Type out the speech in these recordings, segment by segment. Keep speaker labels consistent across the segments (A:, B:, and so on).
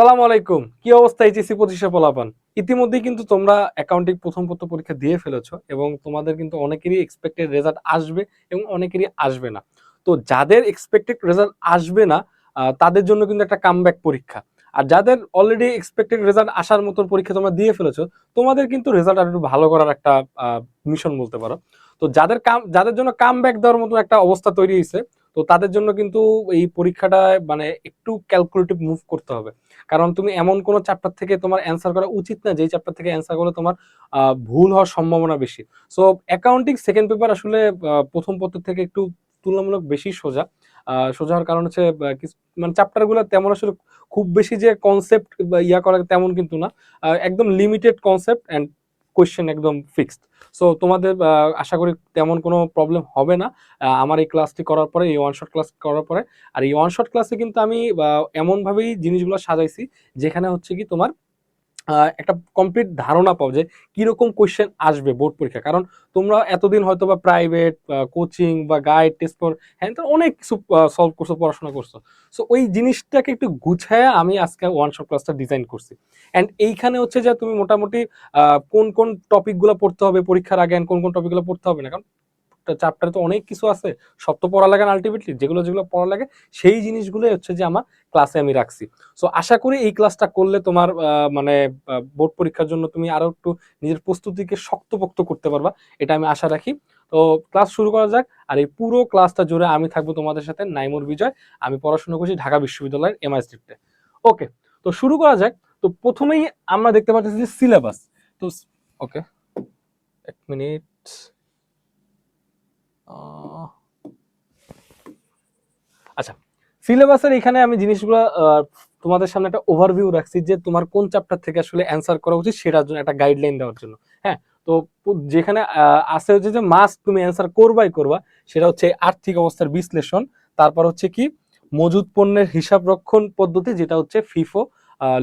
A: সালাম আলাইকুম, কি অবস্থা এইচএসসি 25 পোলাপান? ইতিমধ্যেই কিন্তু তোমরা অ্যাকাউন্টিং প্রথম পত্র পরীক্ষা দিয়ে ফেলেছো এবং তোমাদের কিন্তু অনেকেরই এক্সপেক্টেড রেজাল্ট আসবে এবং অনেকেরই আসবে না। তো যাদের এক্সপেক্টেড রেজাল্ট আসবে না তাদের জন্য কিন্তু একটা কামব্যাক পরীক্ষা। আর যাদের অলরেডি এক্সপেক্টেড রেজাল্ট আসার মতন পরীক্ষা তোমরা দিয়ে ফেলেছো, তোমাদের কিন্তু রেজাল্ট আর একটু ভালো করার একটা মিশন বলতে পারো। তো যাদের জন্য কামব্যাক দেওয়ার মতো একটা অবস্থা তৈরি হয়েছে, তো তাদের জন্য কিন্তু এই পরীক্ষাটা মানে একটু ক্যালকুলেটিভ মুভ করতে হবে। কারণ তুমি এমন কোনো চ্যাপ্টার থেকে তোমার অ্যান্সার করা উচিত না যেই চ্যাপ্টার থেকে অ্যান্সার করলে তোমার ভুল হওয়ার সম্ভাবনা বেশি। সো অ্যাকাউন্টিং সেকেন্ড পেপার আসলে প্রথম পত্র থেকে একটু তুলনামূলক বেশি সোজা। সোজা হওয়ার কারণ হচ্ছে মানে চ্যাপ্টার গুলো তেমন আসলে খুব বেশি যে কনসেপ্ট ইয়া করা তেমন কিন্তু না। একদম লিমিটেড কনসেপ্ট অ্যান্ড কোয়েশ্চেন একদম ফিক্সড। সো তোমাদের আশা করি তেমন কোনো প্রবলেম হবে না আমার এই ক্লাসটি করার পরে, এই ওয়ান শট ক্লাস করার পরে। আর এই ওয়ান শট ক্লাসে কিন্তু আমি এমন ভাবেই জিনিসগুলো সাজাইছি যেখানে হচ্ছে কি তোমার একটা কমপ্লিট ধারণা পাও যে কিরকম কোয়েশ্চেন আসবে বোর্ড পরীক্ষা। কারণ তোমরা এতদিন হয়তো বা প্রাইভেট কোচিং বা গাইড টেস্ট পর হ্যাঁ তো অনেক কিছু সলভ করছো, পড়াশোনা করছো। সো ওই জিনিসটাকে একটু গুছায়া আমি আজকে ওয়ান শট ক্লাসটা ডিজাইন করছি। অ্যান্ড এইখানে হচ্ছে যে তুমি মোটামুটি কোন কোন টপিকগুলো পড়তে হবে পরীক্ষার আগে, কোন কোন টপিকগুলো পড়তে হবে না, কারণ চ্যাপ্টারে তো অনেক কিছু আছে, সব তো পড়া লাগে না। আলটিমেটলি যেগুলো যেগুলো পড়া লাগে সেই জিনিসগুলোই হচ্ছে যে আমার ক্লাসে আমি রাখছি। সো আশা করি এই ক্লাসটা করলে তোমার মানে বোর্ড পরীক্ষার জন্য তুমি আরো একটু নিজের প্রস্তুতিকে শক্তপোক্ত করতে পারবা, এটা আমি আশা রাখি। তো ক্লাস শুরু করা যাক। আর এই পুরো ক্লাসটা জুড়ে আমি থাকবো তোমাদের সাথে, নাইমুর বিজয়। আমি পড়াশোনা করছি ঢাকা বিশ্ববিদ্যালয়ের এমআই স্ট্রিক্টে। ওকে, তো শুরু করা যাক। তো প্রথমেই আমরা দেখতে পাচ্ছি যে সিলেবাস। তো ওকে, এক মিনিট। আচ্ছা, সিলেবাসের এখানে আমি জিনিসগুলো তোমাদের সামনে একটা ওভারভিউ রাখছি যে তোমার কোন চ্যাপ্টার থেকে আসলে অ্যান্সার করা উচিত সেটার জন্য একটা গাইডলাইন দেওয়ার জন্য। হ্যাঁ, তো যেখানে আছে হচ্ছে যে মাস্ট তুমি অ্যান্সার করবাই করবা, সেটা হচ্ছে আর্থিক অবস্থার বিশ্লেষণ। তারপর হচ্ছে কি মজুদ পণ্যের হিসাব রক্ষণ পদ্ধতি, যেটা হচ্ছে ফিফো।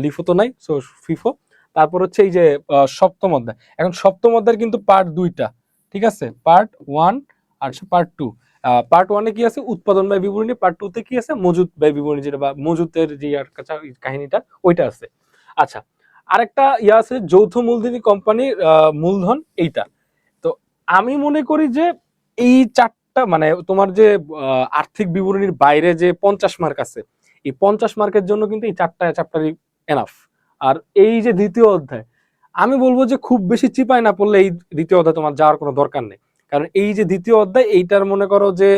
A: লিফো তো নাই, সো ফিফো। তারপর হচ্ছে এই যে সপ্তম অধ্যায়। এখন সপ্তম অধ্যায়ের কিন্তু পার্ট দুইটা, ঠিক আছে? পার্ট ওয়ান আর পার্ট টু। পার্ট ওয়ানে কি আছে উৎপাদন ব্যয় বিবরণী, পার্ট টু তে কি আছে মজুদ ব্যয় বিবরণী, যেটা বা মজুদের যে কাহিনীটা ওইটা আছে। আচ্ছা, আরেকটা ইয়া আছে যৌথ মূলধনী কোম্পানির মূলধন, এইটা। তো আমি মনে করি যে এই চারটা মানে তোমার যে আর্থিক বিবরণীর বাইরে যে 50 মার্ক আছে, এই 50 মার্কের জন্য কিন্তু এই চারটা চ্যাপ্টারই এনাফ। আর এই যে দ্বিতীয় অধ্যায়, আমি বলবো যে খুব বেশি চিপায় না পড়লে এই দ্বিতীয় অধ্যায় তোমার যাওয়ার কোনো দরকার নেই। কারণ এই যে দ্বিতীয় অধ্যায়, এইটার মনে করো যে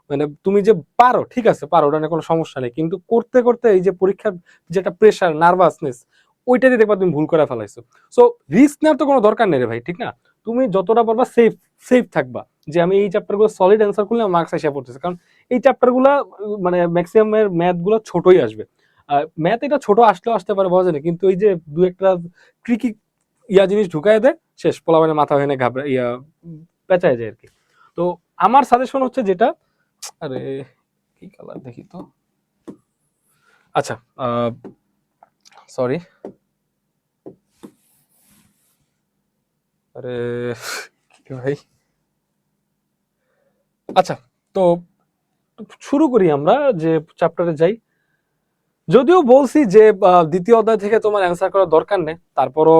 A: মানে তুমি যে পারো, ঠিক আছে পারো, ওটা নিয়ে কোনো সমস্যা নেই, কিন্তু করতে করতে এই যে পরীক্ষার যেটা প্রেশার, নার্ভাসনেস, ওইটাতে দেখবা তুমি ভুল করে ফেলাইছো। সো রিস্ক নেওয়ার তো কোনো দরকার নেই রে ভাই, ঠিক না? তুমি যতটা পারবা সেফ সেফ থাকবা যে আমি এই চ্যাপ্টারগুলো সলিড অ্যান্সার করলে মার্কস এসে পড়তেছে। কারণ এই চ্যাপ্টারগুলো মানে ম্যাক্সিমাম এর ম্যাথ গুলো ছোটই আসবে। ম্যাথ এটা ছোট আসলেও আসতে পারে, বোঝা যায় না, কিন্তু এই যে দু একটা ট্রিকি ইয়া জিনিস ঢুকাই দেয়, শেষ পোলাপানের মাথা ভেঙে ঘাবড়ে ইয়া পেঁচায় যায় আর কি। তো আমার সাজেশন হচ্ছে যেটা, আরে কি কালার দেখি তো। আচ্ছা, সরি, আরে কি ভাই। আচ্ছা, তো শুরু করি আমরা, যে চ্যাপ্টারে যাই। যদিও বলছি যে দ্বিতীয় অধ্যায় থেকে তোমার অ্যান্সার করার দরকার নেই, তারপরও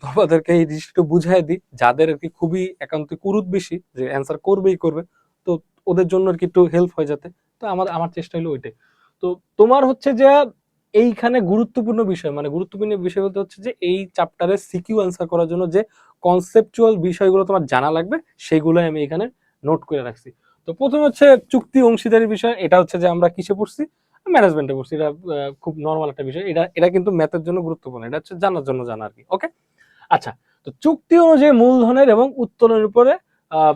A: তোমাদেরকে এই জিনিসটা একটু বুঝাই দিই যাদের আর কি খুবই একান্ত কুরুত বেশি যে অ্যান্সার করবেই করবে, তো ওদের জন্য আর কি একটু হেল্প হয়ে যাতে। তো আমার আমার চেষ্টা হলো ওইটাই। তো তোমার হচ্ছে যে এইখানে গুরুত্বপূর্ণ বিষয়, মানে গুরুত্বপূর্ণ বিষয় বলতে হচ্ছে যে এই চ্যাপ্টারে সিকিউ অ্যান্সার করার জন্য যে কনসেপচুয়াল বিষয়গুলো তোমার জানা লাগবে সেগুলোই আমি এখানে নোট করে রাখছি। তো প্রথমে হচ্ছে চুক্তি অংশীদারি বিষয়। এটা হচ্ছে যে আমরা কিসে পড়ছি, ম্যানেজমেন্টে পড়ছি। এটা খুব নর্মাল একটা বিষয়, এটা এটা কিন্তু ম্যাথের জন্য গুরুত্বপূর্ণ, এটা হচ্ছে জানার জন্য জানা আর কি। ওকে, আচ্ছা। তো চুক্তি অনুযায়ী মূলধনের এবং উত্তোলনের উপরে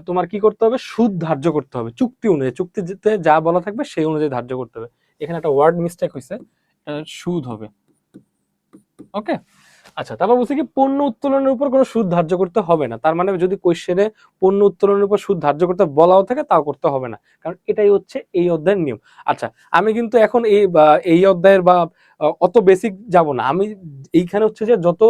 A: তোমার কি করতে হবে, সুদ ধার্য করতে হবে চুক্তি অনুযায়ী। চুক্তিতে যা বলা থাকবে সেই অনুযায়ী ধার্য করতে হবে। এখানে একটা ওয়ার্ড মিস্টেক হয়েছে, সুদ হবে। ওকে, আচ্ছা। তারপর বলছে কি পণ্য উত্তোলনের উপর কোনো সুদ ধার্য করতে হবে না। তার মানে যদি কোশ্চেনে পণ্য উত্তোলনের উপর সুদ ধার্য করতে বলাও থাকে তাও করতে হবে না, কারণ এটাই হচ্ছে এই অধ্যায়ের নিয়ম। আচ্ছা, আমি কিন্তু এখন এই অধ্যায়ের বা অত বেসিক যাব না। আমি এইখানে হচ্ছে যে যত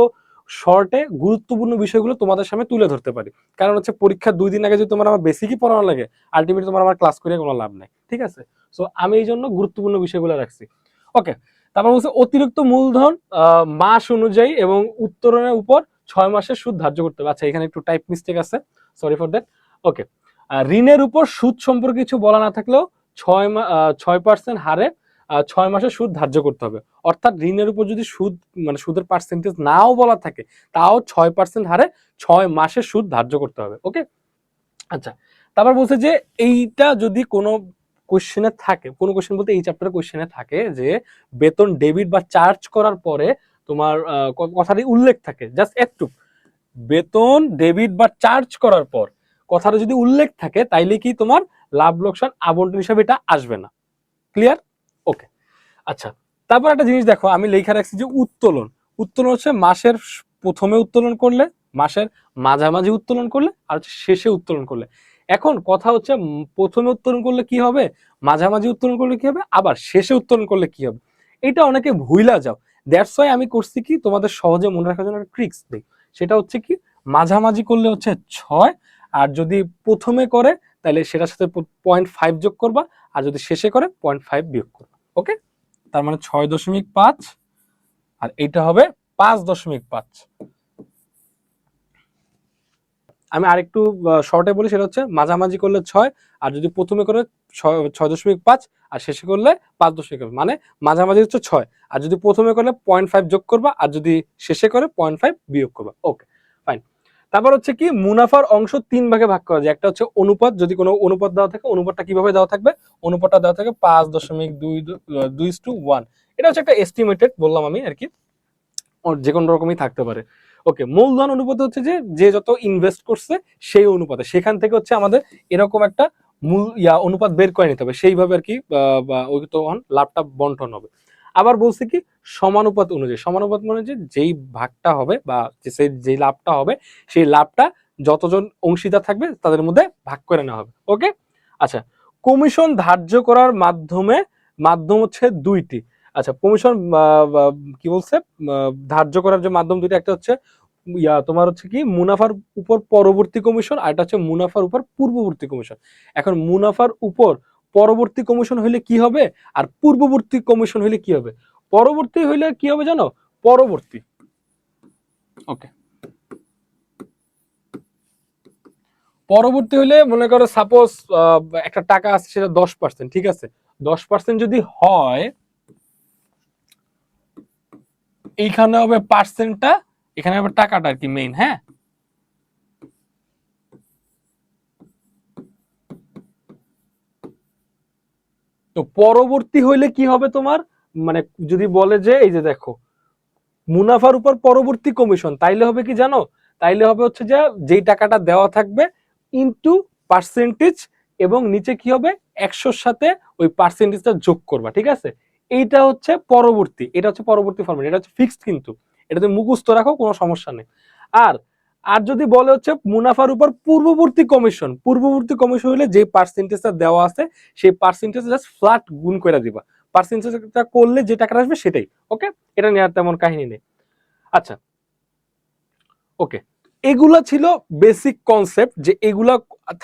A: শর্টে গুরুত্বপূর্ণ বিষয়গুলো তোমাদের সামনে তুলে ধরতে পারি। কারণ হচ্ছে পরীক্ষার 2 দিন আগে যদি তোমার আমার বেসিকই পড়ানো লাগে, আলটিমেটলি তোমার আমার ক্লাস করে কোনো লাভ নাই, ঠিক আছে? সো আমি এই জন্য গুরুত্বপূর্ণ বিষয়গুলো রাখছি। ওকে, তারপর বলছে অতিরিক্ত মূলধন মাস অনুযায়ী এবং উত্তোলনের উপর 6 মাসের সুদ ধার্য করতে হবে। আচ্ছা, এখানে একটু টাইপ মিস্টেক আছে, সরি ফর দ্যাট। ওকে, ঋণের উপর সুদ সম্পর্কে কিছু বলা না থাকলেও 6% হারে 6 মাসের সুদ ধার্য করতে হবে। অর্থাৎ ঋণের উপর যদি সুদ মানে সুদের পার্সেন্টেজ নাও বলা থাকে, তাও 6% হারে 6 মাসের সুদ ধার্য করতে হবে। ওকে, আচ্ছা, তারপর বলছে যে এইটা যদি কোনো কোশ্চেনে থাকে, কোনো কোশ্চেন বলতে এই চ্যাপ্টারের কোশ্চেনে থাকে যে বেতন ডেবিট বা চার্জ করার পরে তোমার কথাটি উল্লেখ থাকে, জাস্ট একটু বেতন ডেবিট বা চার্জ করার পর কথাটা যদি উল্লেখ থাকে, তাইলে কি তোমার লাভ লোকসান আবন্টন হিসাবে এটা আসবে না। ক্লিয়ার? ওকে, আচ্ছা, তারপর একটা জিনিস দেখো, আমি লেখা রাখছি যে উত্তোলন। উত্তোলন হচ্ছে মাসের প্রথমে উত্তোলন করলে, মাসের মাঝামাঝি উত্তোলন করলে, আর হচ্ছে শেষে উত্তোলন করলে। এখন কথা হচ্ছে প্রথমে উত্তোলন করলে কি হবে, মাঝামাঝি উত্তোলন করলে কি হবে, আবার শেষে উত্তোলন করলে কি হবে, এটা অনেকে ভুইলা যাও। দ্যাটস ওয়াই আমি করছি কি তোমাদের সহজে মনে রাখার জন্য একটা ট্রিক্স দিই। সেটা হচ্ছে কি, মাঝামাঝি করলে হচ্ছে 6, আর যদি প্রথমে করে তাহলে সেটার সাথে 0.5 যোগ করবা, আর যদি শেষে করে 0.5 বিয়োগ করবা। ওকে, তার মানে 6.5, আর এইটা হবে 5.5। আমি আরেকটু শর্টে বলি, সেটা হচ্ছে মাঝামাঝি করলে 6, আর যদি প্রথমে করে 6.5, আর শেষে করলে 5.5, মানে মাঝামাঝি হচ্ছে 6, আর যদি প্রথমে করলে 0.5 যোগ করবা, আর যদি শেষে করে 0.5 বিয়োগ করবা। ওকে, ফাইন। তারপর হচ্ছে কি, মুনাফার অংশ 3 ভাগে ভাগ করা যায়। একটা হচ্ছে অনুপাত, যদি কোনো অনুপাত দেওয়া থাকে, অনুপাতটা কিভাবে দেওয়া থাকবে, অনুপাতটা দেওয়া থাকে 5.2:1। এটা হচ্ছে একটা এস্টিমেটেড বললাম আমি আর কি, যে কোনো রকমই থাকতে পারে। ওকে, মূলধন অনুপাত হচ্ছে যে যে যত ইনভেস্ট করছে সেই অনুপাতে, সেখান থেকে হচ্ছে আমাদের এরকম একটা মূল অনুপাত বের করে নিতে হবে, সেইভাবে আর কি ওই তখন লাভটা বন্টন হবে। আবার বলছে কি, সমানুপাত অনুযায়ী। সমানুপাত মানে যে যেই ভাগটা হবে বা যেই লাভটা হবে, সেই লাভটা যতজন অংশীদার থাকবে তাদের মধ্যে ভাগ করে নেওয়া হবে। ওকে, আচ্ছা, কমিশন ধার্য করার মাধ্যম হচ্ছে দুইটি। আচ্ছা, কমিশন কি বলছে, ধার্য করার যে মাধ্যম দুইটা, একটা হচ্ছে তোমার হচ্ছে কি মুনাফার উপর পরবর্তী কমিশন, আর এটা হচ্ছে মুনাফার উপর পূর্ববর্তী কমিশন। এখন মুনাফার উপর পরবর্তী কমিশন হইলে কি হবে, আর পূর্ববর্তী কমিশন হইলে কি হবে। পরবর্তী হইলে কি হবে জানো, পরবর্তী। ওকে, পরবর্তী হইলে মনে করো সাপোজ একটা টাকা আছে, সেটা 10%, ঠিক আছে, 10% যদি হয়, এইখানে হবে পার্সেন্টটা, এখানে হবে টাকাটা আর কি মেইন। হ্যাঁ, তো পরবর্তী হইলে কি হবে তোমার, মানে যদি বলে যে এই যে দেখো মুনাফার উপর পরবর্তী কমিশন, তাইলে হবে কি জানো, তাইলে হবে হচ্ছে যে যেই টাকাটা দেওয়া থাকবে ইনটু পার্সেন্টেজ, এবং নিচে কি হবে 100-র সাথে ওই পার্সেন্টেজটা যোগ করবা। ঠিক আছে, এইটা হচ্ছে পরবর্তী, এটা হচ্ছে পরবর্তী ফর্মুলা, এটা হচ্ছে ফিক্সড, কিন্তু এটা তুমি মুখস্থ রাখো, কোনো সমস্যা নেই। আর আর যদি বলে হচ্ছে মুনাফার উপর পূর্ববর্তী কমিশন, পূর্ববর্তী কমিশন হলে যে পার্সেন্টেজটা দেওয়া আছে সেই পার্সেন্টেজ জাস্ট ফ্ল্যাট গুণ করে দিবা, পার্সেন্টেজটা করলে যে টাকাটা আসবে সেটাই। ওকে, এটা নিয়ে আর তেমন কাহিনী নেই। আচ্ছা, ওকে, এগুলা ছিল বেসিক কনসেপ্ট, যে এগুলা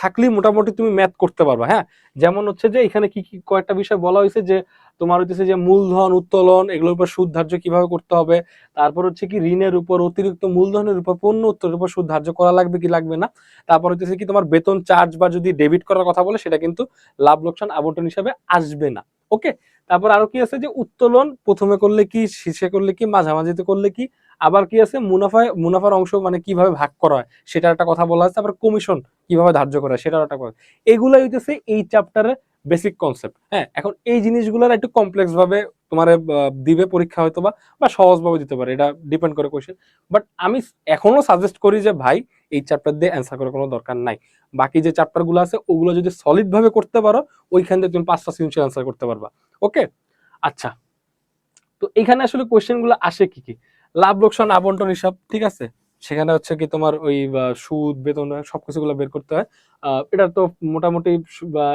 A: থাকলেই মোটামুটি তুমি ম্যাথ করতে পারবা। হ্যাঁ, যেমন হচ্ছে যে এখানে কি কি কয়েকটা বিষয় বলা হয়েছে, যে তোমার হচ্ছে যে মূলধন উত্তোলন, এগুলোর উপর সুদ ধার্য কিভাবে করতে হবে, তারপর হচ্ছে কি ঋণের উপর অতিরিক্ত মূলধনের উপর পণ্য উত্তোলনের উপর সুদ ধার্য করা লাগবে কি লাগবে না, তারপর হচ্ছে কি তোমার বেতন চার্জ বা যদি ডেবিট করার কথা বলে, সেটা কিন্তু লাভ লোকসান আবন্টন হিসাবে আসবে না। ওকে, তারপর আরো কি আছে, যে উত্তোলন প্রথমে করলে কি, শেষে করলে কি, মাঝামাঝিতে করলে কি, আবার কি আছে মুনাফার অংশ মানে কিভাবে ভাগ করা হয় সেটার একটা কথা বলা আছে, আবার কমিশন কিভাবে ধার্য করা হয় সেটার একটা কথা। এগুলাই হইতেছে এই চ্যাপ্টারের বেসিক কনসেপ্ট। হ্যাঁ, এখন এই জিনিসগুলোর একটু কমপ্লেক্স ভাবে তোমার দিবে পরীক্ষা হয়তো বা সহজ ভাবে দিতে পারে, এটা ডিপেন্ড করে কোশ্চেন। বাট আমি এখনো সাজেস্ট করি যে ভাই এই চ্যাপ্টার দিয়ে অ্যান্সার করার কোনো দরকার নাই। বাকি যে চ্যাপ্টার গুলো আছে ওগুলো যদি সলিড ভাবে করতে পারো, ওইখান থেকে তুমি 5টা সৃজনশীল অ্যান্সার করতে পারবা। ওকে, আচ্ছা, তো এখানে আসলে কোশ্চেন গুলো আসে কি কি, লাভ লোকসান আবন্টন হিসাব, ঠিক আছে, সেখানে হচ্ছে কি তোমার ওই সুদ বেতন সবকিছু গুলো বের করতে হয়। এটা তো মোটামুটি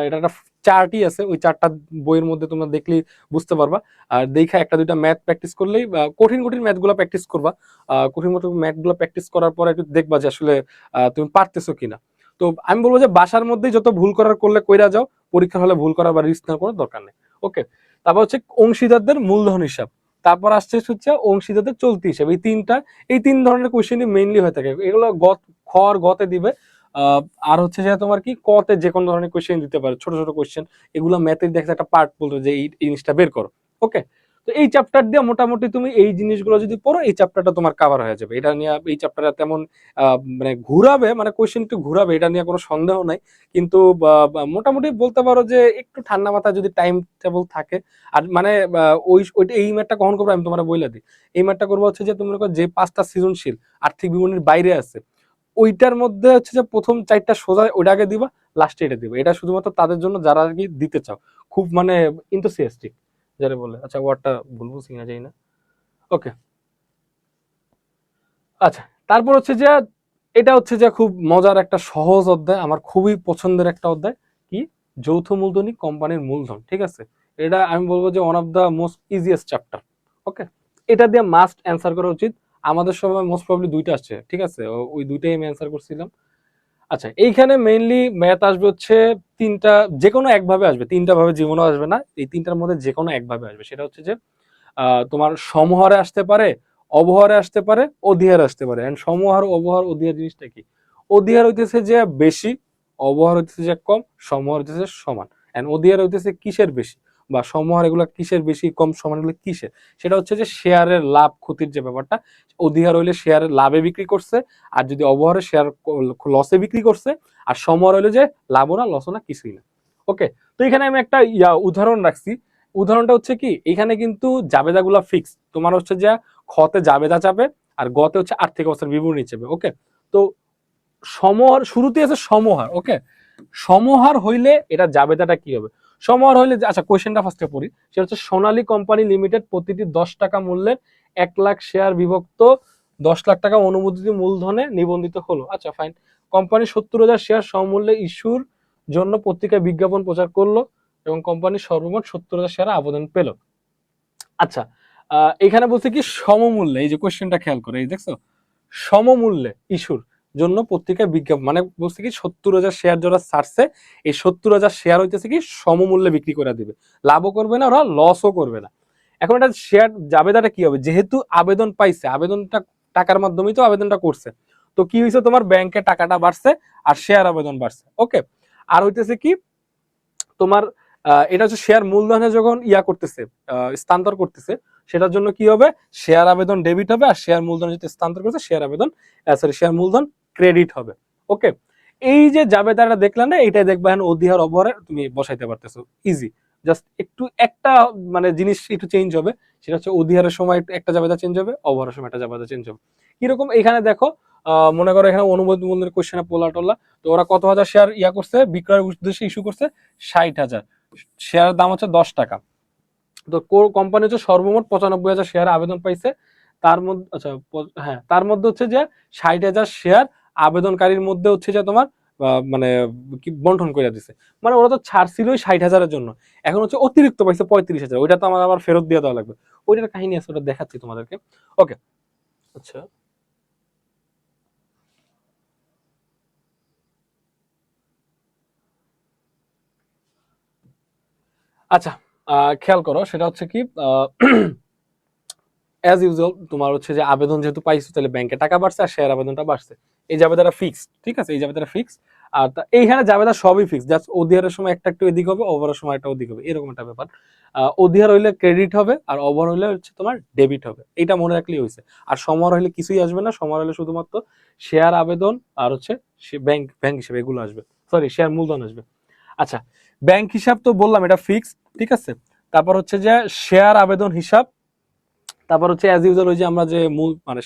A: এটা একটা চার্টই আছে, ওই চারটা বইয়ের মধ্যে তোমরা দেখলেই বুঝতে পারবা। আর দেখা একটা দুইটা ম্যাথ প্র্যাকটিস করলেই, কঠিন কঠিন ম্যাথ গুলো প্র্যাকটিস করবা, কঠিন কঠিন ম্যাথ গুলো প্র্যাকটিস করার পরে একটু দেখবা যে আসলে তুমি পারতেছো কিনা। তো আমি বলবো যে বাসার মধ্যেই যত ভুল করার করলে কইরা যাও, পরীক্ষা হলে ভুল করার বা রিস্ক নেওয়ার কোনো দরকার নেই। ওকে, তারপর হচ্ছে অংশীদারদের মূলধন হিসাব। তারপর আসছে হচ্ছে অংশীদারদের চলতি হিসাব। এই তিন ধরনের কোয়েশ্চেনই মেইনলি হয়ে থাকে। এগুলো খ আর গতে দিবে। আর হচ্ছে যে তোমার কি কতে যে কোনো ধরনের কোয়েশ্চেন দিতে পারে, ছোট ছোট কোয়েশ্চেন। এগুলো ম্যাথের দেখে একটা পার্ট বলতো যে এই জিনিসটা বের করো। ওকে, তো এই চ্যাপ্টার দিয়ে মোটামুটি তুমি এই জিনিসগুলো যদি পড়ো, এই চ্যাপ্টারটা তোমার কভার হয়ে যাবে। এটা নিয়ে এই চ্যাপ্টারটা তেমন মানে ঘুরাবে, মানে কোয়েশ্চেন একটু ঘুরাবে, এটা নিয়ে কোনো সন্দেহ নাই। কিন্তু মোটামুটি বলতে পারো যে একটু ঠান্ডা মাথায় যদি টাইম টেবল থাকে। আর মানে ওইটা এই ম্যাথটা কখন করবো আমি তোমার বলে দিই। এই ম্যাথটা করবো হচ্ছে যে তুমি যে 5টা সৃজনশীল আর্থিক বিবরণীর বাইরে আছে, ওইটার মধ্যে হচ্ছে যে প্রথম 4টা সোজা ওইটা আগে দিবা, লাস্টে এটা দিবা। এটা শুধুমাত্র তাদের জন্য যারা আর কি দিতে চাও, খুব মানে ইন্থুসিয়াস্টিক যারা বলে। আচ্ছা, ওয়ার্ডটা বলবো সিনা যাই না। ওকে, আচ্ছা, তারপর হচ্ছে যে এটা হচ্ছে যে খুব মজার একটা সহজ অধ্যায়, আমার খুবই পছন্দের একটা অধ্যায়। কি? যৌথ মূলধনী কোম্পানির মূলধন। ঠিক আছে, এটা আমি বলবো যে one of the most easiest chapter. Okay, এটা দিয়ে মাস্ট অ্যান্সার করা উচিত। আমাদের সময় মোস্ট প্রবলি দুইটা আসছে, ঠিক আছে, ওই দুইটাই আমি অ্যান্সার করছিলাম। আচ্ছা, এইখানে মেইনলি ম্যাথ আসবে হচ্ছে তিনটা, যে কোনো একভাবে আসবে, তিনটা ভাবে জীবনও আসবে না, এই তিনটার মধ্যে যে কোনো একভাবে আসবে। সেটা হচ্ছে যে তোমার সমহারে আসতে পারে, অবহারে আসতে পারে, অধিহারে আসতে পারে। এন্ড সমহার, অবহার, অধিহার জিনিসটা কি? অধিহার হইতেছে যে বেশি, অবহার হইতেছে যে কম, সমহার হইতেছে সমান। এন্ড অধিহার হইতেছে কিসের বেশি, বা সমহার এগুলো কিসের বেশি কম সমান এগুলো কিসের, সেটা হচ্ছে যে শেয়ারের লাভ ক্ষতির যে ব্যাপারটা। অধিহার হইলে শেয়ারের লাভে বিক্রি করছে, আর যদি অবহারে শেয়ার লসে বিক্রি করছে। আর সমহার হইলে যে লাভও না লসও না কিছুই না। ওকে, তো এখানে আমি একটা উদাহরণ রাখছি। উদাহরণটা হচ্ছে কি, এখানে কিন্তু জাবেদাগুলা ফিক্স। তোমার হচ্ছে যে খতে জাবেদা চাবে, আর গতে হচ্ছে আর্থিক অবস্থার বিবরণী চাবে। ওকে, তো সমহার শুরুতে আছে সমহার। ওকে, সমহার হইলে এটা জাবেদাটা কি হবে? সমহার হইলে, আচ্ছা কোয়েশ্চেনটা ফার্স্টে পড়ি। সেটা হচ্ছে সোনালী কোম্পানি লিমিটেড প্রতিটি 10 টাকা মূল্যের 1 লাখ শেয়ার বিভক্ত 10 লাখ টাকা অনুমোদিত মূলধনে নিবন্ধিত হলো। আচ্ছা ফাইন। কোম্পানি 70,000 শেয়ার সমমূল্যে ইস্যুর জন্য পত্রিকায় বিজ্ঞাপন প্রচার করলো, এবং কোম্পানি সর্বমোট 70,000 শেয়ার আবেদন পেল। আচ্ছা, এখানে বলছে কি সমমূল্যে, এই যে কোয়েশ্চেনটা খেয়াল করে, এই দেখছো, সমমূল্যে ইস্যুর জন্য পত্রিকায় বিজ্ঞাপন, মানে বলছে কি 70,000 শেয়ার যারা ছাড়ছে, এই 70,000 শেয়ার হইতেছে কি সমমূল্যে বিক্রি করে দিবে। লাভও করবে না ওরা, লসও করবে না। এখন এটা শেয়ার জাবেদাটা কি হবে? যেহেতু আবেদন পাইছে, আবেদনটা টাকার মাধ্যমেই তো আবেদনটা করছে, তো কি হয়েছে, তোমার ব্যাংকে টাকাটা বাড়ছে আর শেয়ার আবেদন বাড়ছে। ওকে, আর হইতেছে কি তোমার এটা হচ্ছে শেয়ার মূলধনে যখন করতেছে, স্থানান্তর করতেছে, সেটার জন্য কি হবে? শেয়ার আবেদন ডেবিট হবে, আর শেয়ার মূলধন যদি স্থানান্তর করছে শেয়ার আবেদন শেয়ার মূলধন ক্রেডিট হবে। ওকে, এই যে জাবেদাটা দেখলাম না, এইটাই দেখবা এখন অধিহার অবহারে তুমি বসাইতে পারতেছো ইজি। জাস্ট একটু একটা মানে জিনিস একটু চেঞ্জ হবে, সেটা হচ্ছে অধিহারের সময় একটা জাবেদা চেঞ্জ হবে, অবহারের সময় একটা জাবেদা চেঞ্জ হবে। কিরকম? এখানে দেখো, মনে করো এখানে অনুমোদিত মূল্যের কোশ্চেনে পোলা টোলা, তো ওরা কত হাজার শেয়ার করছে, বিক্রয়ের উদ্দেশ্যে ইস্যু করছে 60,000। শেয়ারের দাম হচ্ছে 10 টাকা। তো কোম্পানি হচ্ছে সর্বমোট 95,000 শেয়ার আবেদন পাইছে। তার মধ্যে, আচ্ছা হ্যাঁ, তার মধ্যে হচ্ছে যে 60,000 শেয়ার আবেদনকারীর মধ্যে হচ্ছে যে তোমার মানে কি বন্টন করে দিছে। মানে ওরা তো ছাড়ছিলই 60,000-এর জন্য, এখন হচ্ছে অতিরিক্ত পাইছে 35,000, ওইটা তো আমার আবার ফেরত দিয়ে দেওয়া লাগবে। ওইটার কাহিনী আছে, ওটা দেখাচ্ছি তোমাদেরকে। ওকে, আচ্ছা, আচ্ছা, খেয়াল করো, সেটা হচ্ছে কি অ্যাজ ইউজুয়াল তোমার হচ্ছে যে আবেদন যেহেতু পাইছো, তাহলে ব্যাংকে টাকা বাড়ছে আর শেয়ার আবেদনটা বাড়ছে। এই জাবেদাটা ফিক্সড, ঠিক আছে, এই জাবেদাটা ফিক্সড। আর এইখানে জাবেদা সবই ফিক্সড, জাস্ট অধিহারের সময় একটা একটু এদিক হবে, ওভারের সময় একটা ওদিক হবে, এরকম একটা ব্যাপার। অধিহার হইলে ক্রেডিট হবে, আর ওভার হইলে হচ্ছে তোমার ডেবিট হবে, এটা মনে রাখলেই হয়েছে। আর সমর হইলে কিছুই আসবে না, সমর হইলে শুধুমাত্র শেয়ার আবেদন আর হচ্ছে ব্যাংক ব্যাংক হিসেবে এগুলো আসবে, সরি শেয়ার মূলধন আসবে। আচ্ছা, ব্যাংক হিসাব তো বললাম এটা ফিক্সড, ঠিক আছে। তারপর হচ্ছে যে শেয়ার আবেদন হিসাব, তারপর হচ্ছে অ্যাজ ইউজুয়াল ওই যে আমরা যে মূল মানে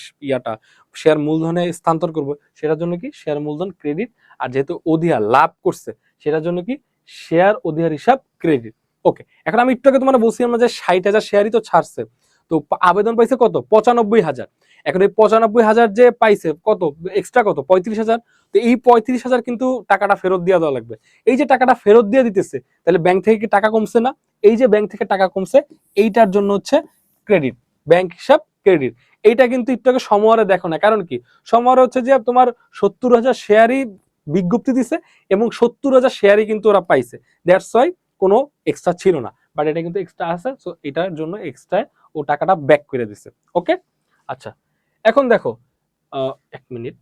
A: শেয়ার মূলধনে স্থানান্তর করব, সেটার জন্য কি শেয়ার মূলধন ক্রেডিট। আর যেহেতু অধিহার লাভ করছে, সেটার জন্য কি শেয়ার অধিহার হিসাব ক্রেডিট। ওকে, এখন আমি একটু আগে তোমার বলছিলাম যে 60,000 শেয়ারই তো ছাড়ছে, তো আবেদন পাইছে কত? 95,000। এখন এই 95,000 যে পাইছে, কত এক্সট্রা, কত 35,000। তো এই 35,000 কিন্তু টাকাটা ফেরত দিয়ে দেওয়া লাগবে। এই যে টাকাটা ফেরত দিয়ে দিতেছে, তাহলে ব্যাংক থেকে কি টাকা কমছে না? এই যে ব্যাংক থেকে টাকা কমছে, এইটার জন্য হচ্ছে ক্রেডিট, ব্যাংক হিসাব ক্রেডিট। এইটা কিন্তু একটু আগে সমহারে দেখো না, কারণ কি সমহারে হচ্ছে যে তোমার 70,000 শেয়ারই বিজ্ঞপ্তি দিছে, এবং 70,000 শেয়ারই কিন্তু ওরা পাইছে। দ্যাটস ওয়াই কোনো এক্সট্রা ছিল না, বাট এটা কিন্তু এক্সট্রা আছে, সো এটার জন্য এক্সট্রা ও টাকাটা ব্যাক করে দিছে। ওকে, আচ্ছা এখন দেখো 1 মিনিট,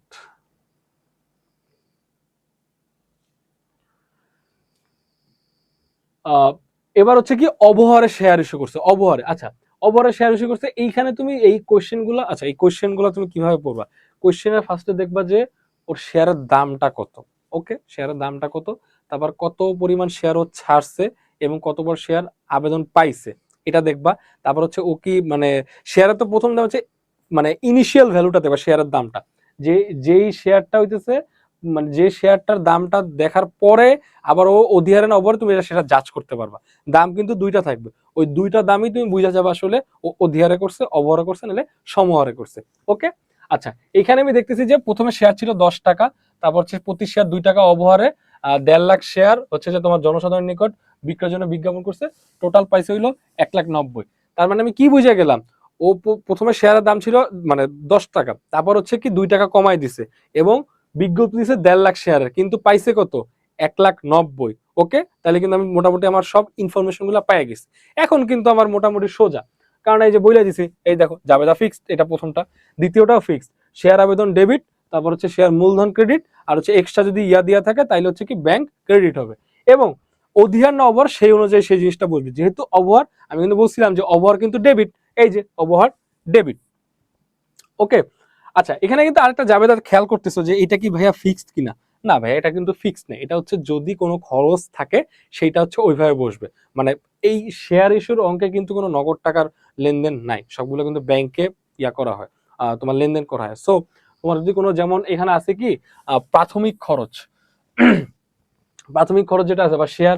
A: এবার হচ্ছে কি অবহারে শেয়ার ইস্যু করছে, অবহারে। আচ্ছা অবহারে শেয়ার ইস্যু করছে, এইখানে তুমি এই কোশ্চেন গুলো, আচ্ছা এই কোশ্চেন গুলো তুমি কিভাবে পড়বা, কোশ্চেনের ফার্স্টে দেখবা যে ওর শেয়ারের দামটা কত। ওকে, শেয়ারের দামটা কত, তারপর কত পরিমাণ শেয়ার ও ছাড়ছে এবং কতবার শেয়ার আবেদন পাইছে এটা দেখবা। তারপর হচ্ছে ও কি মানে শেয়ারের তো প্রথম দাম হচ্ছে মানে ইনিশিয়াল ভ্যালুটা দেখবা, শেয়ারের দামটা, যে যেই শেয়ারটা হইতেছে মানে যে শেয়ারটার দামটা দেখার পরে আবার ও অধিহারে না অবহারে তুমি সেটা জাজ করতে পারবা। দাম কিন্তু দুইটা থাকবে, ওই দুইটা দামই তুমি বুঝা যাবে আসলে ও অধিহারে করছে, অবহারে করছে, নাহলে সমহারে করছে। ওকে, আচ্ছা এখানে আমি দেখতেছি যে প্রথমে শেয়ার ছিল 10 টাকা, তারপর হচ্ছে প্রতি শেয়ার 2 টাকা অবহারে 1.5 লাখ শেয়ার হচ্ছে যে তোমার জনসাধারণের নিকট বিক্রয়ের জন্য বিজ্ঞাপন করছে, টোটাল পাইছে হইলো 1,90,000। তার মানে আমি কি বুঝে গেলাম, ও প্রথমে শেয়ারের দাম ছিল মানে 10 টাকা, তারপর হচ্ছে কি 2 টাকা কমাই দিছে এবং বিজ্ঞপ্তি দিছে 1.5 লাখ শেয়ারের, কিন্তু পাইছে কত, 1,90,000। ওকে, তাহলে কিন্তু আমি মোটামুটি আমার সব ইনফরমেশন গুলো পাই গেছি। এখন কিন্তু আমার মোটামুটি সোজা, কারণ এই যে বলে দিছি, এই দেখো জাবেদা ফিক্সড, এটা প্রথমটা, দ্বিতীয়টাও ফিক্সড, শেয়ার আবেদন ডেবিট, তারপর হচ্ছে শেয়ার মূলধন ক্রেডিট, আর হচ্ছে এক্সট্রা যদি দিয়া থাকে তাহলে হচ্ছে কি ব্যাংক ক্রেডিট হবে। এবং অধিহার না অবহার সেই অনুযায়ী সেই জিনিসটা বলবি, যেহেতু অবহার আমি কিন্তু বলছিলাম যে অবহার কিন্তু ডেবিট, এই যে অবহার ডেবিট। ওকে, আচ্ছা এখানে কিন্তু আরেকটা জাবেদার খেয়াল করতেছো যে এটা কি ভাইয়া ফিক্সড কিনা, না ভাইয়া এটা কিন্তু ফিক্সড নেই, এটা হচ্ছে যদি কোনো খরচ থাকে সেইটা হচ্ছে ওইভাবে বসবে। মানে এই শেয়ার ইস্যুর অঙ্কে কিন্তু কোনো নগদ টাকার লেনদেন নাই, সবগুলো কিন্তু ব্যাংকে ইয়া করা হয়, তোমার লেনদেন করা হয়। সো তোমার যদি কোনো, যেমন এখানে আছে কি প্রাথমিক খরচ, প্রাথমিক খরচ যেটা আছে বা শেয়ার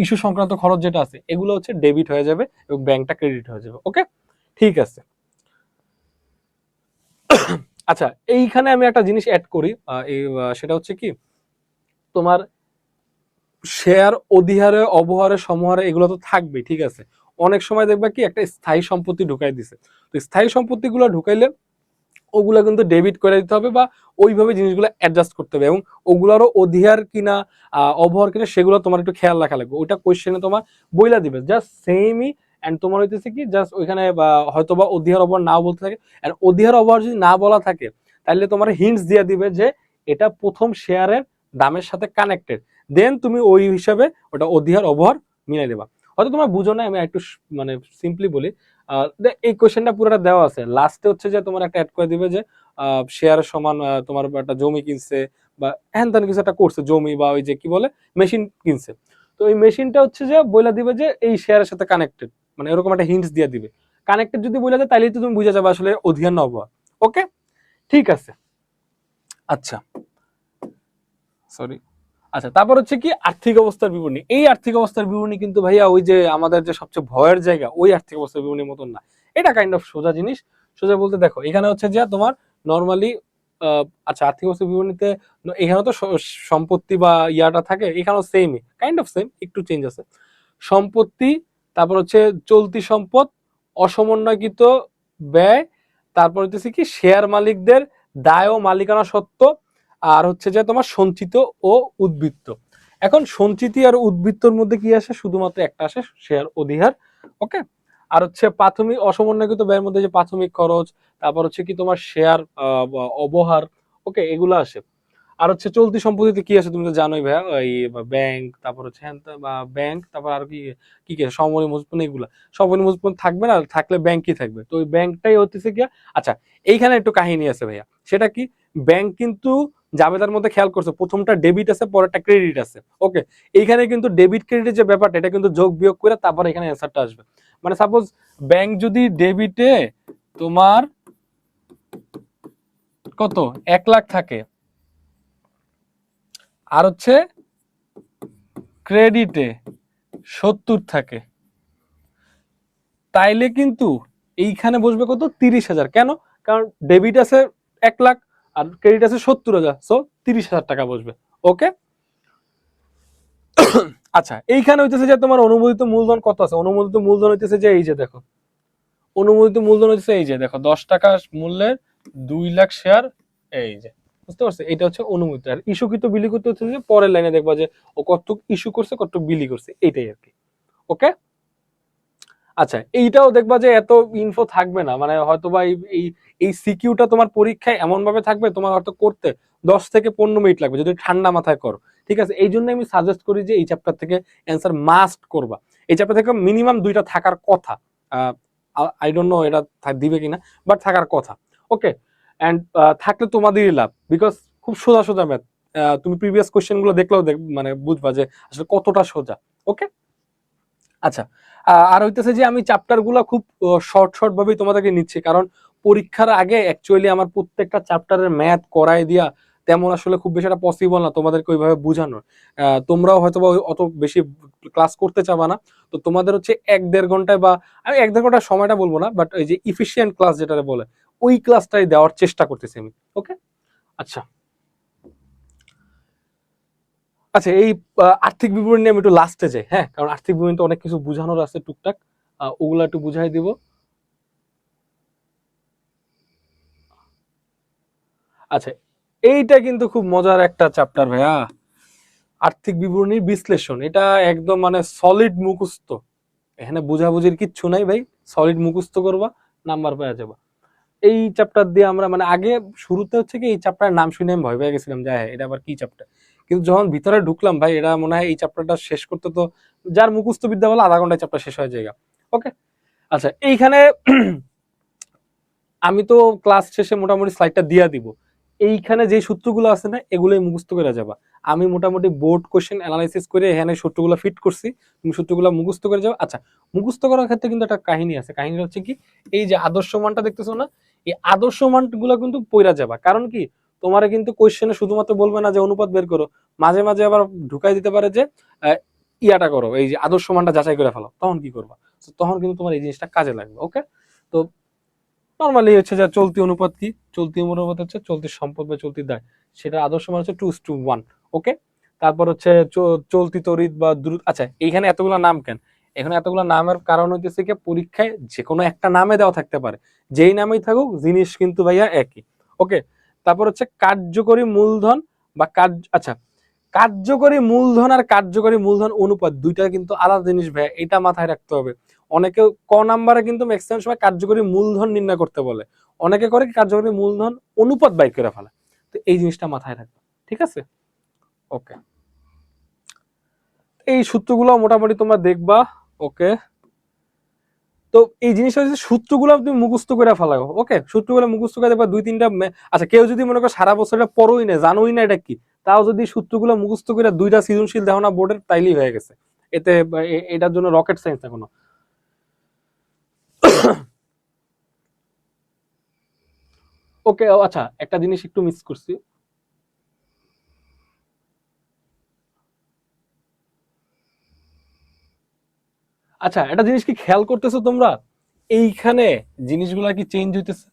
A: ইস্যু সংক্রান্ত খরচ যেটা আছে, এগুলো হচ্ছে ডেবিট হয়ে যাবে এবং ব্যাংকটা ক্রেডিট হয়ে যাবে। ওকে, ঠিক আছে। আচ্ছা এইখানে আমি একটা জিনিস অ্যাড করি, সেটা হচ্ছে কি তোমার শেয়ার অধিহারে অবহারে সমহারে এগুলো তো থাকবেই, ঠিক আছে। অনেক সময় দেখবা কি একটা স্থায়ী সম্পত্তি ঢুকাই দিছে, তো স্থায়ী সম্পত্তিগুলো ঢুকাইলে ওগুলা কিন্তু ডেবিট করে দিতে হবে বা ওইভাবে জিনিসগুলো অ্যাডজাস্ট করতে হবে, এবং ওগুলারও অধিহার কিনা অবহার কিনা সেগুলো তোমার একটু খেয়াল রাখা লাগবে, ওইটা কোয়েশ্চেনে তোমার বইলা দিবে জাস্ট সেমই। এন্ড তোমার হইতেছে কি জাস্ট ওইখানে হয়তো বা অধিহার অবহার নাও বলতে থাকে, এন্ড অধিহার অবহার যদি না বলা থাকে তাহলে তোমার হিন্টস দিয়ে দিবে যে এটা প্রথম শেয়ারের দামের সাথে কানেক্টেড, দেন তুমি ওই হিসাবে ওটা অধিহার অবহার মিলাই দেবা। হয়তো তোমার বুঝো না, আমি একটু মানে সিম্পলি বলি, এই কোশ্চেনটা পুরোটা দেওয়া আছে, লাস্টে হচ্ছে যে তোমার একটা অ্যাড করে দিবে যে শেয়ার সমান তোমার একটা জমি কিনছে বা হ্যান ত্যান কিছু একটা করছে, জমি বা ওই যে কি বলে মেশিন কিনছে, তো এই মেশিনটা হচ্ছে যে বইলা দিবে যে এই শেয়ারের সাথে কানেক্টেড, মানে এরকম একটা হিন্টস দিয়ে দিবে। কানেক্টেড যদি বইলা দেয় তাহলেই তো তুমি বুঝে যাবে আসলে অধিহার না অবহার। ওকে, ঠিক আছে। আচ্ছা সরি, আচ্ছা তারপর হচ্ছে কি আর্থিক অবস্থার বিবরণী। এই আর্থিক অবস্থার বিবরণী কিন্তু ভাইয়া ওই যে আমাদের যে সবচেয়ে ভয়ের জায়গা ওই আর্থিক অবস্থার বিবরণীর মতন না, এটা কাইন্ড অফ সোজা জিনিস। সোজা বলতে দেখো এখানে হচ্ছে যে তোমার নর্মালি আচ্ছা আর্থিক অবস্থার বিবরণীতে এখানে তো সম্পত্তি বা ইয়াটা থাকে, এখানেও সেমই কাইন্ড অফ সেম, একটু চেঞ্জ আছে। সম্পত্তি, তারপর হচ্ছে চলতি সম্পদ, অসমন্বয়কৃত ব্যয়, তারপর হচ্ছে কি শেয়ার মালিকদের দায় ও মালিকানা সত্ত্ব, আর হচ্ছে যে তোমার সঞ্চিত ও উদ্বৃত্ত। এখন সঞ্চিতি আর উদ্বৃত্তর মধ্যে কি আসে, শুধুমাত্র একটা আসে, শেয়ার অধিহার। ওকে, আর হচ্ছে প্রাথমিক অসমন্বয়কৃত ব্যয়ের মধ্যে যে প্রাথমিক খরচ, তারপর হচ্ছে কি তোমার শেয়ার অবহার, ওকে এগুলো আসে। আর হচ্ছে চলতি সম্পত্তিতে কি আছে তুমি তো জানোই ভাইয়া, এই ব্যাংক, তারপর হচ্ছে ব্যাংক, তারপর আর কি কি কি সময় মজবুত এগুলা, সময় মজবুত থাকবে না, থাকলে ব্যাংকই থাকবে, তো ওই ব্যাংকটাই হচ্ছে কি। আচ্ছা এইখানে একটু কাহিনী আছে ভাইয়া, সেটা কি ব্যাংক কিন্তু জাবেদার মধ্যে খেয়াল করছে প্রথমটা ডেবিট আছে পরেরটা ক্রেডিট আছে। ওকে, এইখানে কিন্তু ডেবিট ক্রেডিটের যে ব্যাপারটা এটা কিন্তু যোগ বিয়োগ করে তারপর এখানে অ্যান্সারটা আসবে। মানে সাপোজ ব্যাংক যদি ডেবিটে তোমার কত 1 লাখ থাকে আর হচ্ছে ক্রেডিটে 70 থাকে, তাইলে কিন্তু এইখানে বসবে কত 30,000। কেন, কারণ ডেবিট আছে 1 লাখ আর ক্রেডিট আছে 70,000, সো 30,000 টাকা বসবে। ওকে, আচ্ছা এইখানে হইতেছে যে তোমার অনুমোদিত মূলধন কত আছে, অনুমোদিত মূলধন হইতেছে যে এই যে দেখো, অনুমোদিত মূলধন হচ্ছে এই যে দেখো 10 টাকা মূল্যের 2 লাখ শেয়ার, এই যে বুঝতে পারছো, এটা হচ্ছে অনুমোদিত। আর ইস্যুকৃত বিলিকৃত হচ্ছে যে পরের লাইনে দেখবা যে ও কতটুক ইস্যু করছে কতটুক বিলি করছে, এইটাই আর কি। ওকে, আচ্ছা, এইটাও দেখবা যে এত ইনফো থাকবে না, মানে হয়তো বা এই এই সিকিউটা তোমার পরীক্ষায় এমন ভাবে থাকবে তোমার হয়তো করতে 10 থেকে 15 মিনিট লাগবে যদি ঠান্ডা মাথায় করো। ঠিক আছে, এই জন্য আমি সাজেস্ট করি যে এই চ্যাপ্টার থেকে অ্যান্সার মাস্ট করবা। এই চ্যাপ্টার থেকে মিনিমাম 2টা থাকার কথা। আই ডোন্ট নো এটা দিবে কিনা, বাট থাকার কথা। ওকে, অ্যান্ড থাকলে তোমাদেরই লাভ, বিকজ খুব সোজা সোজা ম্যাথ। তুমি প্রিভিয়াস কোশ্চেন গুলো দেখলেও মানে বুঝবা যে আসলে কতটা সোজা। ওকে, আচ্ছা, আর হইতেছে যে আমি চ্যাপ্টার গুলা খুব শর্ট শর্ট ভাবেই তোমাদেরকে নিচ্ছি, কারণ পরীক্ষার আগে অ্যাকচুয়ালি আমার প্রত্যেকটা চ্যাপ্টারের ম্যাথ করাই দিয়া তেমন আসলে খুব বেশি একটা পসিবল না তোমাদেরকে ওইভাবে বোঝানোর। তোমরাও হয়তো বা অত বেশি ক্লাস করতে চাবা না, তো তোমাদের হচ্ছে 1-1.5 ঘন্টায়, বা আমি 1-1.5 ঘন্টার সময়টা বলবো না, বাট এই যে ইফিসিয়েন্ট ক্লাস যেটা বলে ওই ক্লাসটাই দেওয়ার চেষ্টা করতেছি আমি। ওকে, আচ্ছা আচ্ছা, এই আর্থিক বিবরণী নিয়ে আমি একটু লাস্টে যাই, হ্যাঁ, কারণ আর্থিক বিবরণী তো অনেক কিছু বোঝানোর আছে টুকটাক, ওগুলা একটু বুঝাই দিব। আচ্ছা, এইটা কিন্তু খুব মজার একটা চ্যাপ্টার ভাইয়া, আর্থিক বিবরণীর বিশ্লেষণ। এটা একদম মানে সলিড মুখস্থ, এখানে বুঝাবুঝির কিচ্ছু নাই ভাই, সলিড মুখস্থ করবা, নাম্বার পেয়ে যাবা। এই চ্যাপ্টার দিয়ে আমরা মানে আগে শুরুতে হচ্ছে কি এই চ্যাপ্টারের নাম শুনে আমি ভয় পেয়ে গেছিলাম যে হ্যাঁ এটা আবার কি চ্যাপ্টার, কিন্তু যখন ভিতরে ঢুকলাম ভাই এটা মনে হয় এই চ্যাপ্টারটা শেষ করতে তো যার মুখস্থ বিদ্যা বলে আধা ঘন্টায় চ্যাপ্টার শেষ হয়ে যায়। ওকে, আচ্ছা, এইখানে আমি তো ক্লাস শেষে মোটামুটি স্লাইডটা দিয়া দিব। এইখানে যে সূত্রগুলো আছে না এগুলোই মুখস্থ করে যাবা। আমি মোটামুটি বোর্ড কোশ্চেন অ্যানালাইসিস করে এখানে সূত্রগুলো ফিট করছি, তুমি সূত্রগুলো মুখস্থ করে যাও। আচ্ছা, মুখস্থ করার ক্ষেত্রে কিন্তু একটা কাহিনী আছে, কাহিনীটা হচ্ছে কি, এই যে আদর্শ মানটা দেখতেছো না, এই আদর্শ মানগুলো কিন্তু পইরা যাবা। কারণ কি, তোমারে কিন্তু কোশ্চেনে শুধুমাত্র বলবে না যে অনুপাত বের করো, মাঝে মাঝে আবার ঢুকাই দিতে পারে যে ইয়াটা করো, এই যে আদর্শ মানটা যাচাই করে ফেলো, তখন কি করবা? তখন কিন্তু তোমার এই জিনিসটা কাজে লাগবে। ওকে, তো নর্মালি হচ্ছে যে চলতি অনুপাত কি, চলতি অনুপাত হচ্ছে চলতি সম্পদ বা চলতি দায়, সেটা আদর্শ মান হচ্ছে 2:1। ওকে, তারপর হচ্ছে চলতি তড়িৎ বা দ্রুত। আচ্ছা, এইখানে এতগুলো নাম কেন? এখানে এতগুলো নামের কারণ হইতেছে কি, পরীক্ষায় যে কোনো একটা নামে দেওয়া থাকতে পারে, যেই নামেই থাকুক জিনিস কিন্তু ভাইয়া একই। ওকে, তারপর হচ্ছে কার্যকরী মূলধন বা কার্য, আচ্ছা, কার্যকরী মূলধন আর কার্যকরী মূলধন অনুপাত দুইটা কিন্তু আলাদা জিনিস ভাই, এটা মাথায় রাখতে হবে। অনেকে নাম্বারে কিন্তু ম্যাক্সিমাম সময় কার্যকরী মূলধন নির্ণয় করতে বলে, অনেকে করে কার্যকরী মূলধন অনুপাত বাইর করে ফেলে। তো এই জিনিসটা মাথায় রাখবে, ঠিক আছে? ওকে, এই সূত্রগুলো মোটামুটি তোমরা দেখবা। ওকে, তো এই জিনিসটা হচ্ছে সূত্রগুলো তুমি মুখস্থ করে ফেলাও। ওকে, সূত্রগুলো মুখস্থ করে দেখবা 2-3টা। আচ্ছা, কেউ যদি মনে করো সারা বছর এটা পড়োই না, জানোই না এটা কি, তাও যদি সূত্রগুলো মুখস্থ করে 2টা সৃজনশীল দেও না বোর্ডের, তাইলেই হয়ে গেছে। এতে এটার জন্য রকেট সায়েন্স না কোনো। ওকে, আচ্ছা, একটা জিনিস একটু মিস করছি। আচ্ছা, একটা জিনিস কি খেয়াল করতেছো তোমরা, এইখানে জিনিসগুলা কি চেঞ্জ হইতেছে?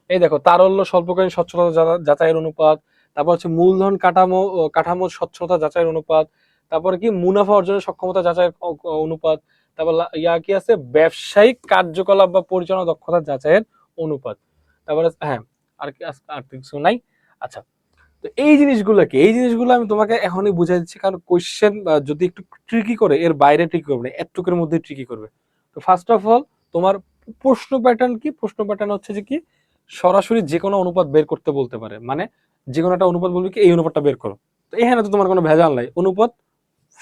A: এই দেখো, তারল্য স্বল্পকালীন স্বচ্ছলতা যাচাইয়ের অনুপাত, তারপর হচ্ছে মূলধন কাঠামো কাঠামো স্বচ্ছতা যাচাইয়ের অনুপাত, তারপরে কি মুনাফা অর্জনের সক্ষমতা যাচাইয়ের অনুপাত, তারপর ইয়া কি আছে, ব্যবসায়িক কার্যকলাপ বা পরিচালনা দক্ষতা যাচাইয়ের অনুপাত, তারপরে হ্যাঁ, আর কি আর কিছু নাই। আচ্ছা, তো এই জিনিসগুলো কি, এই জিনিসগুলো আমি তোমাকে এখনই বুঝাই দিচ্ছি, কারণ কোশ্চেন যদি একটু ট্রিকি করে এর বাইরে ট্রিকি করবে না, এতটুকুর মধ্যে ট্রিকি করবে। তো ফার্স্ট অফ অল, তোমার প্রশ্ন প্যাটার্ন কি, প্রশ্ন প্যাটার্ন হচ্ছে যে কি, সরাসরি যে কোনো অনুপাত বের করতে বলতে পারে, মানে যে কোনো একটা অনুপাত বলবে কি এই অনুপাতটা বের করো। তো এখানে তো তোমার কোনো ভেজাল নাই, অনুপাত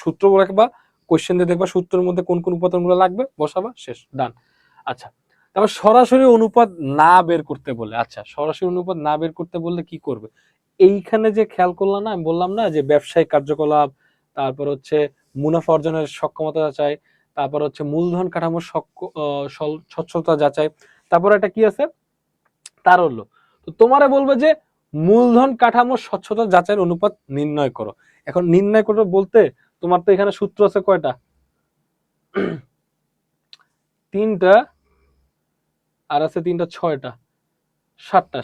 A: সূত্র রাখবা, কোশ্চেন দিয়ে দেখবা সূত্রের মধ্যে কোন কোন উপাদানগুলো লাগবে, বসাবা, শেষ, ডান। আচ্ছা, তারপর সরাসরি অনুপাত না বের করতে বলে, আচ্ছা সরাসরি অনুপাত না বের করতে বললে কি করবে? এইখানে যে খেয়াল করলাম না, আমি বললাম না যে ব্যবসায়িক কার্যকলাপ, তারপর হচ্ছে মুনাফা অর্জনের সক্ষমতা যাচাই, তারপর হচ্ছে মূলধন কাঠামোর স্বচ্ছতা যাচাই, তারপর একটা কি আছে, তারল্য। তো তোমারে বলবে যে মূলধন কাঠামোর স্বচ্ছতা যাচাইয়ের অনুপাত নির্ণয় করো। এখন নির্ণয় করো বলতে তোমার তো এখানে সূত্র আছে কয়টা, 3টা, আর আছে 3টা, 6টা,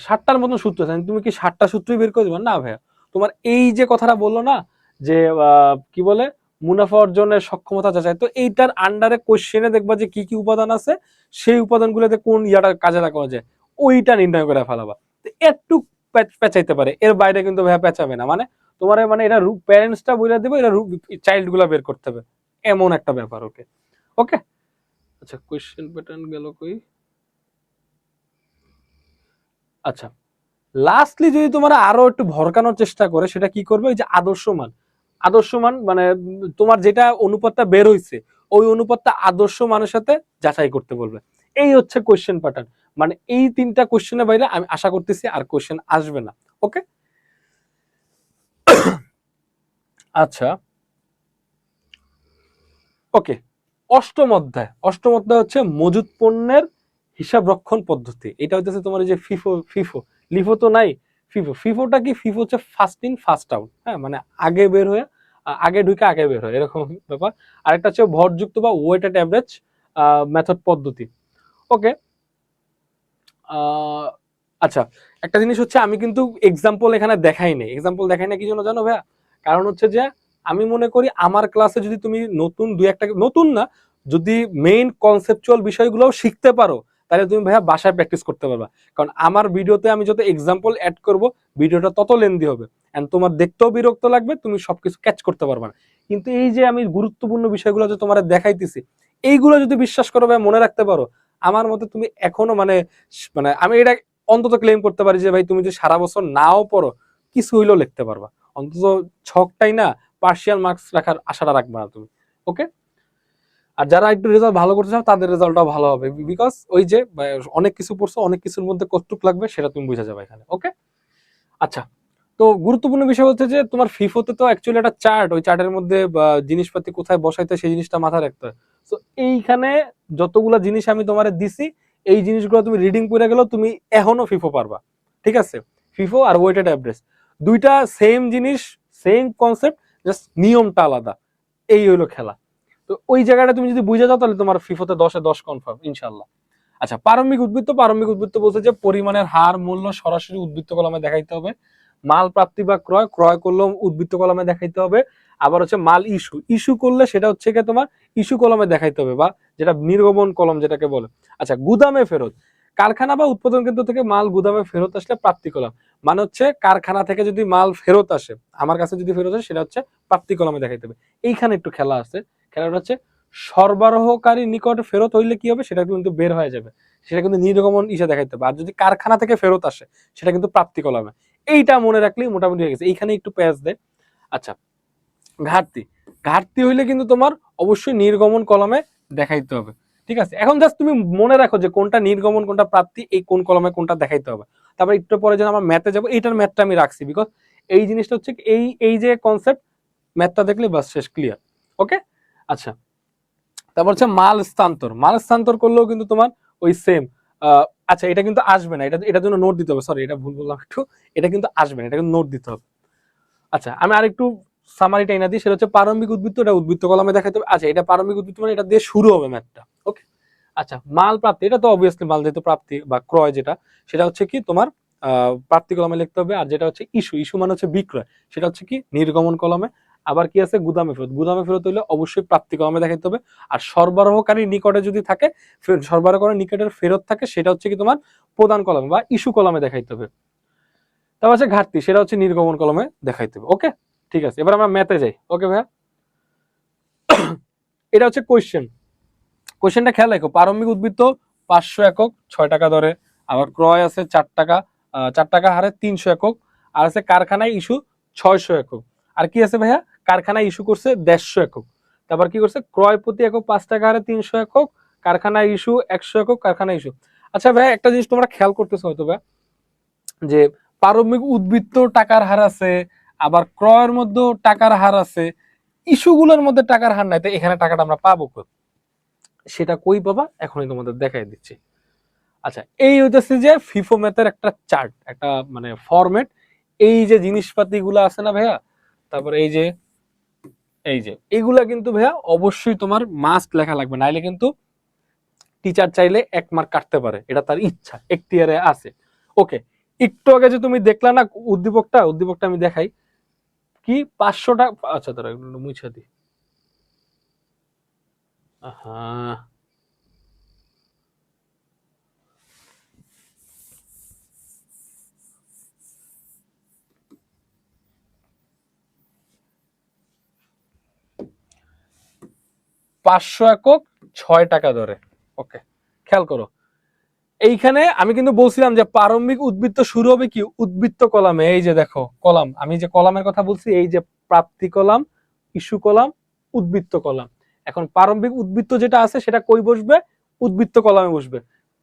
A: 7টার মতন সূত্র আছে। তুমি কি 7টা সূত্রই বের করে দিবা? না ভাইয়া, তোমার এই যে কথাটা বললো না যে কি বলে মুনাফা অর্জনের সক্ষমতা যাচাই, তো এইটার আন্ডারে কোশ্চেনে দেখবা যে কি কি উপাদান আছে, সেই উপাদানগুলোতে কোন ইয়াটা কাজে লাগানো যায়, ওইটা নির্ণয় করে ফেলাবা। একটু পেঁচাইতে পারে, এর বাইরে কিন্তু ভাইয়া পেঁচাবে না, মানে তোমার মানে এটা প্যারেন্টসটা বলে দেবে, এটা চাইল্ড গুলা বের করতে হবে, এমন একটা ব্যাপার। ওকে, ওকে, আচ্ছা কোয়েশ্চেন প্যাটার্ন গেল কই? আচ্ছা লাস্টলি যদি তোমার আরো একটু ভরকানোর চেষ্টা করে সেটা কি করবে, ওই যে আদর্শ মান মানে তোমার যেটা অনুপাতটা বের হইছে ওই অনুপাতটা আদর্শ মানের সাথে যাচাই করতে বলবে। এই হচ্ছে কোয়েশ্চেন প্যাটার্ন। মানে এই তিনটা কোয়েশ্চেনের বাইরে আমি আশা করতেছি আর কোয়েশ্চেন আসবে না। ওকে আচ্ছা ওকে অষ্টম অধ্যায় হচ্ছে মজুদ পণ্যের হিসাব রক্ষণ পদ্ধতি। এটা হচ্ছে তোমার এই যে ফিফো ফিফো লিফো তো নাই, ফিফোটা কি? ফিফো হচ্ছে ফার্স্ট ইন ফার্স্ট আউট, হ্যাঁ মানে আগে বের হয়ে আগে ঢুকে আগে বের হয় এরকম ব্যাপার। আর একটা হচ্ছে ভরযুক্ত বা ওয়েটেড অ্যাভারেজ মেথড পদ্ধতি। ওকে আচ্ছা একটা জিনিস হচ্ছে আমি কিন্তু এক্সাম্পল এখানে দেখাই নাই, কি জন্য জানো ভাইয়া? কারণ হচ্ছে যে আমি মনে করি আমার ক্লাসে যদি তুমি নতুন দুই একটা, নতুন না, যদি মেইন কনসেপচুয়াল বিষয়গুলোও শিখতে পারো তাহলে তুমি ভাইয়া বাসায় প্র্যাকটিস করতে পারবা। কারণ আমার ভিডিওতে আমি যত এক্সাম্পল অ্যাড করব ভিডিওটা তত লেন্দি হবে এন্ড তোমার দেখতেও বিরক্ত লাগবে, তুমি সবকিছু ক্যাচ করতে পারবে না। কিন্তু এই যে আমি গুরুত্বপূর্ণ বিষয়গুলো যে তোমার দেখাইতেছি এইগুলো যদি বিশ্বাস করো ভাই, মনে রাখতে পারো, আমার মতে তুমি এখনো মানে মানে আমি এটা অন্তত ক্লেম করতে পারি যে ভাই তুমি যদি সারা বছর নাও পড়ো কিছু হইলেও লিখতে পারবা। অন্তত ছকটাই না, পার্সিয়াল মার্কস রাখার আশাটা রাখবা না তুমি। ওকে আর যারা একটু রেজাল্ট ভালো করতে চাও তাদের রেজাল্টটাও ভালো হবে, বিকজ ওই যে অনেক কিছু পড়ছো, অনেক কিছুর মধ্যে কতটুক লাগবে সেটা তুমি বুঝে যাবে এখানে। ওকে আচ্ছা তো গুরুত্বপূর্ণ বিষয় হচ্ছে যে তোমার ফিফোতে তো অ্যাকচুয়ালি একটা চার্ট, ওই চার্টের মধ্যে জিনিসপাতি কোথায় বসাইতে সেই জিনিসটা মাথায় রাখতে হয়। তো এইখানে যতগুলা জিনিস আমি তোমার দিছি এই জিনিসগুলো তুমি রিডিং করে গেলেও তুমি এখনো ফিফো পারবা। ঠিক আছে ফিফো আর ওয়েটেড অ্যাভারেজ দুইটা সেম জিনিস, সেম কনসেপ্ট, জাস্ট নিয়মটা আলাদা। এই হইলো খেলা। তো ওই জায়গাটা তুমি যদি বুঝে যাও তাহলে তোমার ফিফোতে 10-এ 10 কনফার্ম ইনশাল্লাহ। আচ্ছা পারম্বিক উদ্বৃত্ত বলতে যে পরিমাণের হার মূল্য সরাসরি উদ্বৃত্ত কলমে দেখাইতে হবে। মাল প্রাপ্তি বা ক্রয় করলেও উদ্বৃত্ত কলমে দেখাইতে হবে। আবার হচ্ছে মাল ইস্যু করলে সেটা হচ্ছে কি তোমার ইস্যু কলমে দেখাইতে হবে, বা যেটা নির্গমন কলম যেটাকে বলে। আচ্ছা গুদামে ফেরত, কারখানা বা উৎপাদন কেন্দ্র থেকে মাল গুদামে ফেরত আসলে প্রাপ্তি কলম, মানে হচ্ছে কারখানা থেকে যদি মাল ফেরত আসে আমার কাছে যদি ফেরত আসে সেটা হচ্ছে প্রাপ্তি কলমে দেখাইতে হবে। এইখানে একটু খেলা আছে, খেলাটা হচ্ছে সরবরাহকারী নিকটে ফেরত হইলে কি হবে সেটা কিন্তু বের হয়ে যাবে, সেটা কিন্তু নির্গমন ইসে দেখাইতে হবে। আর যদি কারখানা থেকে ফেরত আসে সেটা কিন্তু প্রাপ্তি কলমে। এইটা মনে রাখলেই মোটামুটি হয়ে গেছে। এইখানে একটু প্যাচ দেয়। আচ্ছা ঘাটতি, ঘাটতি হইলে কিন্তু তোমার অবশ্যই নির্গমন কলমে দেখাইতে হবে। ঠিক আছে এখন জাস্ট তুমি মনে রাখো যে কোনটা নির্গমন কোনটা প্রাপ্তি, এই কোন কলমে কোনটা দেখাইতে হবে। তারপর একটু পরে যখন আমরা ম্যাথে যাবো এইটার ম্যাথটা আমি রাখছি, বিকজ এই জিনিসটা হচ্ছে এই এই যে কনসেপ্ট, ম্যাথটা দেখলে বাস শেষ, ক্লিয়ার। ওকে আচ্ছা তারপর হচ্ছে মাল স্থানান্তর করলেও কিন্তু তোমার ওই সেম। আচ্ছা এটা কিন্তু আসবে না, এটার জন্য নোট দিতে হবে, সরি এটা ভুল বললাম একটু, এটা কিন্তু আসবে না, এটা কিন্তু নোট দিতে হবে। আচ্ছা আমি আরেকটু সামারিটা এনে দিই, সেটা হচ্ছে প্রারম্ভিক উদ্বৃত্ত, এটা উদ্বৃত্ত কলমে দেখাতে হবে। আচ্ছা এটা প্রারম্ভিক উদ্বৃত্ত মানে এটা দিয়ে শুরু হবে ম্যাথটা। ওকে আচ্ছা মাল প্রাপ্তি, এটা তো অবভিয়াসলি মাল যেহেতু প্রাপ্তি বা ক্রয় যেটা, সেটা হচ্ছে কি তোমার প্রাপ্তি কলমে লিখতে হবে। আর যেটা হচ্ছে ইস্যু মানে হচ্ছে বিক্রয়, সেটা হচ্ছে কি নির্গমন কলমে। আবার কি আছে গুদামে ফেরত হইলে অবশ্যই প্রাপ্তি কলমে দেখাতে হবে। আর সরবরাহকারী নিকটে যদি থাকে, সরবরাহকারী নিকটের ফেরত থাকে সেটা হচ্ছে কি তোমার প্রদান কলমে বা ইস্যু কলমে দেখাইতে হবে। তারপর হচ্ছে ঘাটতি, সেটা হচ্ছে নির্গমন কলমে দেখাইতে হবে। ওকে ঠিক আছে এবার আমরা ম্যাথে যাই। ওকে ভাইয়া এটা হচ্ছে কোয়েশ্চেনটা খেয়াল রাখো, প্রারম্ভিক উদ্বৃত্ত 500 একক 6 টাকা দরে, আবার ক্রয় আছে 4 টাকা 4 টাকা হারে 300 একক, আর আছে কারখানায় ইস্যু 600 একক। আর কি আছে ভাইয়া, কারখানায় ইস্যু করছে 150 একক। তারপর কি করছে, ক্রয় প্রতি একক 5 টাকা হারে 300 একক, কারখানায় ইস্যু 100 একক, কারখানায় ইস্যু। আচ্ছা ভাইয়া একটা জিনিস তোমরা খেয়াল করতেছো হয়তো ভাইয়া, যে প্রারম্ভিক উদ্বৃত্ত টাকার হার আছে, আবার ক্রয়ের মধ্যেও টাকার হার আছে, ইস্যুগুলোর মধ্যে টাকার হার নাই, তো এখানে টাকাটা আমরা পাবো কোথায়? সেটা কই পাবা এখনই তোমাদের দেখাই দিচ্ছি। আচ্ছা এই হইতেছে যে ফিফো ম্যাথের একটা চার্ট, একটা মানে ফরম্যাট। এই যে জিনিসপাতি গুলো আছে না ভাইয়া, তারপরে এই যে এইগুলা কিন্তু ভাইয়া অবশ্যই তোমার মাস্ট লেখা লাগবে, নাইলে কিন্তু টিচার চাইলে 1 মার্ক কাটতে পারে, এটা তার ইচ্ছা, এখতিয়ারে আছে। ওকে একটু আগে যে তুমি দেখলা না উদ্দীপকটা আমি দেখাই কি 500 টাকা। আচ্ছা তারা মুছে দি। হ্যাঁ 500 একক 6 টাকা দরে। ওকে, খেয়াল করো, এইখানে আমি কিন্তু বলছিলাম যে প্রারম্ভিক উদ্বৃত্ত শুরু হবে কি উদ্বৃত্ত কলামে। এই যে দেখো কলাম, আমি যে কলামের কথা বলছি, এই যে প্রাপ্তি কলাম, ইস্যু কলাম, উদ্বৃত্ত কলাম। এখন প্রারম্ভিক উদ্বৃত্ত যেটা আছে সেটা কই বসবে? উদ্বৃত্ত কলামে বসবে।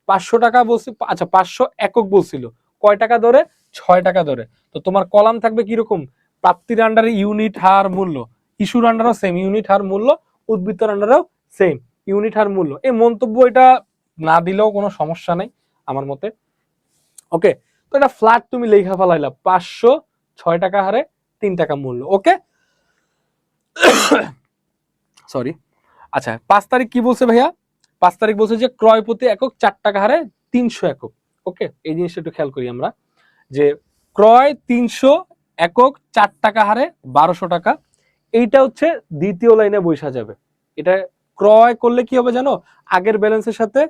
A: 500 টাকা বলছি, আচ্ছা 500 একক বলছিল, কয় টাকা ধরে? 6 টাকা ধরে। তো তোমার কলাম থাকবে কিরকম? প্রাপ্তির আন্ডারে ইউনিট হার মূল্য, ইস্যুর আন্ডারও সেম ইউনিট হার মূল্য, উদ্বৃত্তের আন্ডারেও সেম ইউনিট হার মূল্য। এই মন্তব্য এটা না দিলেও কোনো সমস্যা নাই আমার মতে। ওকে, তো এটা ফ্ল্যাট তুমি লেখা ফেলাইলা 506 টাকা হারে 3 টাকা মূল্য। ওকে, সরি। আচ্ছা 5 তারিখ কি বলছে ভাইয়া? 5 তারিখ বলছে যে ক্রয় প্রতি একক 4 টাকা হারে 300 একক। ওকে, এই জিনিসটা একটু খেয়াল করি আমরা, যে ক্রয় 300 একক 4 টাকা হারে 1200 টাকা। এইটা হচ্ছে দ্বিতীয় লাইনে বসা যাবে। এটা ক্রয় করলে কি হবে জানো? আগের ব্যালেন্সের সাথে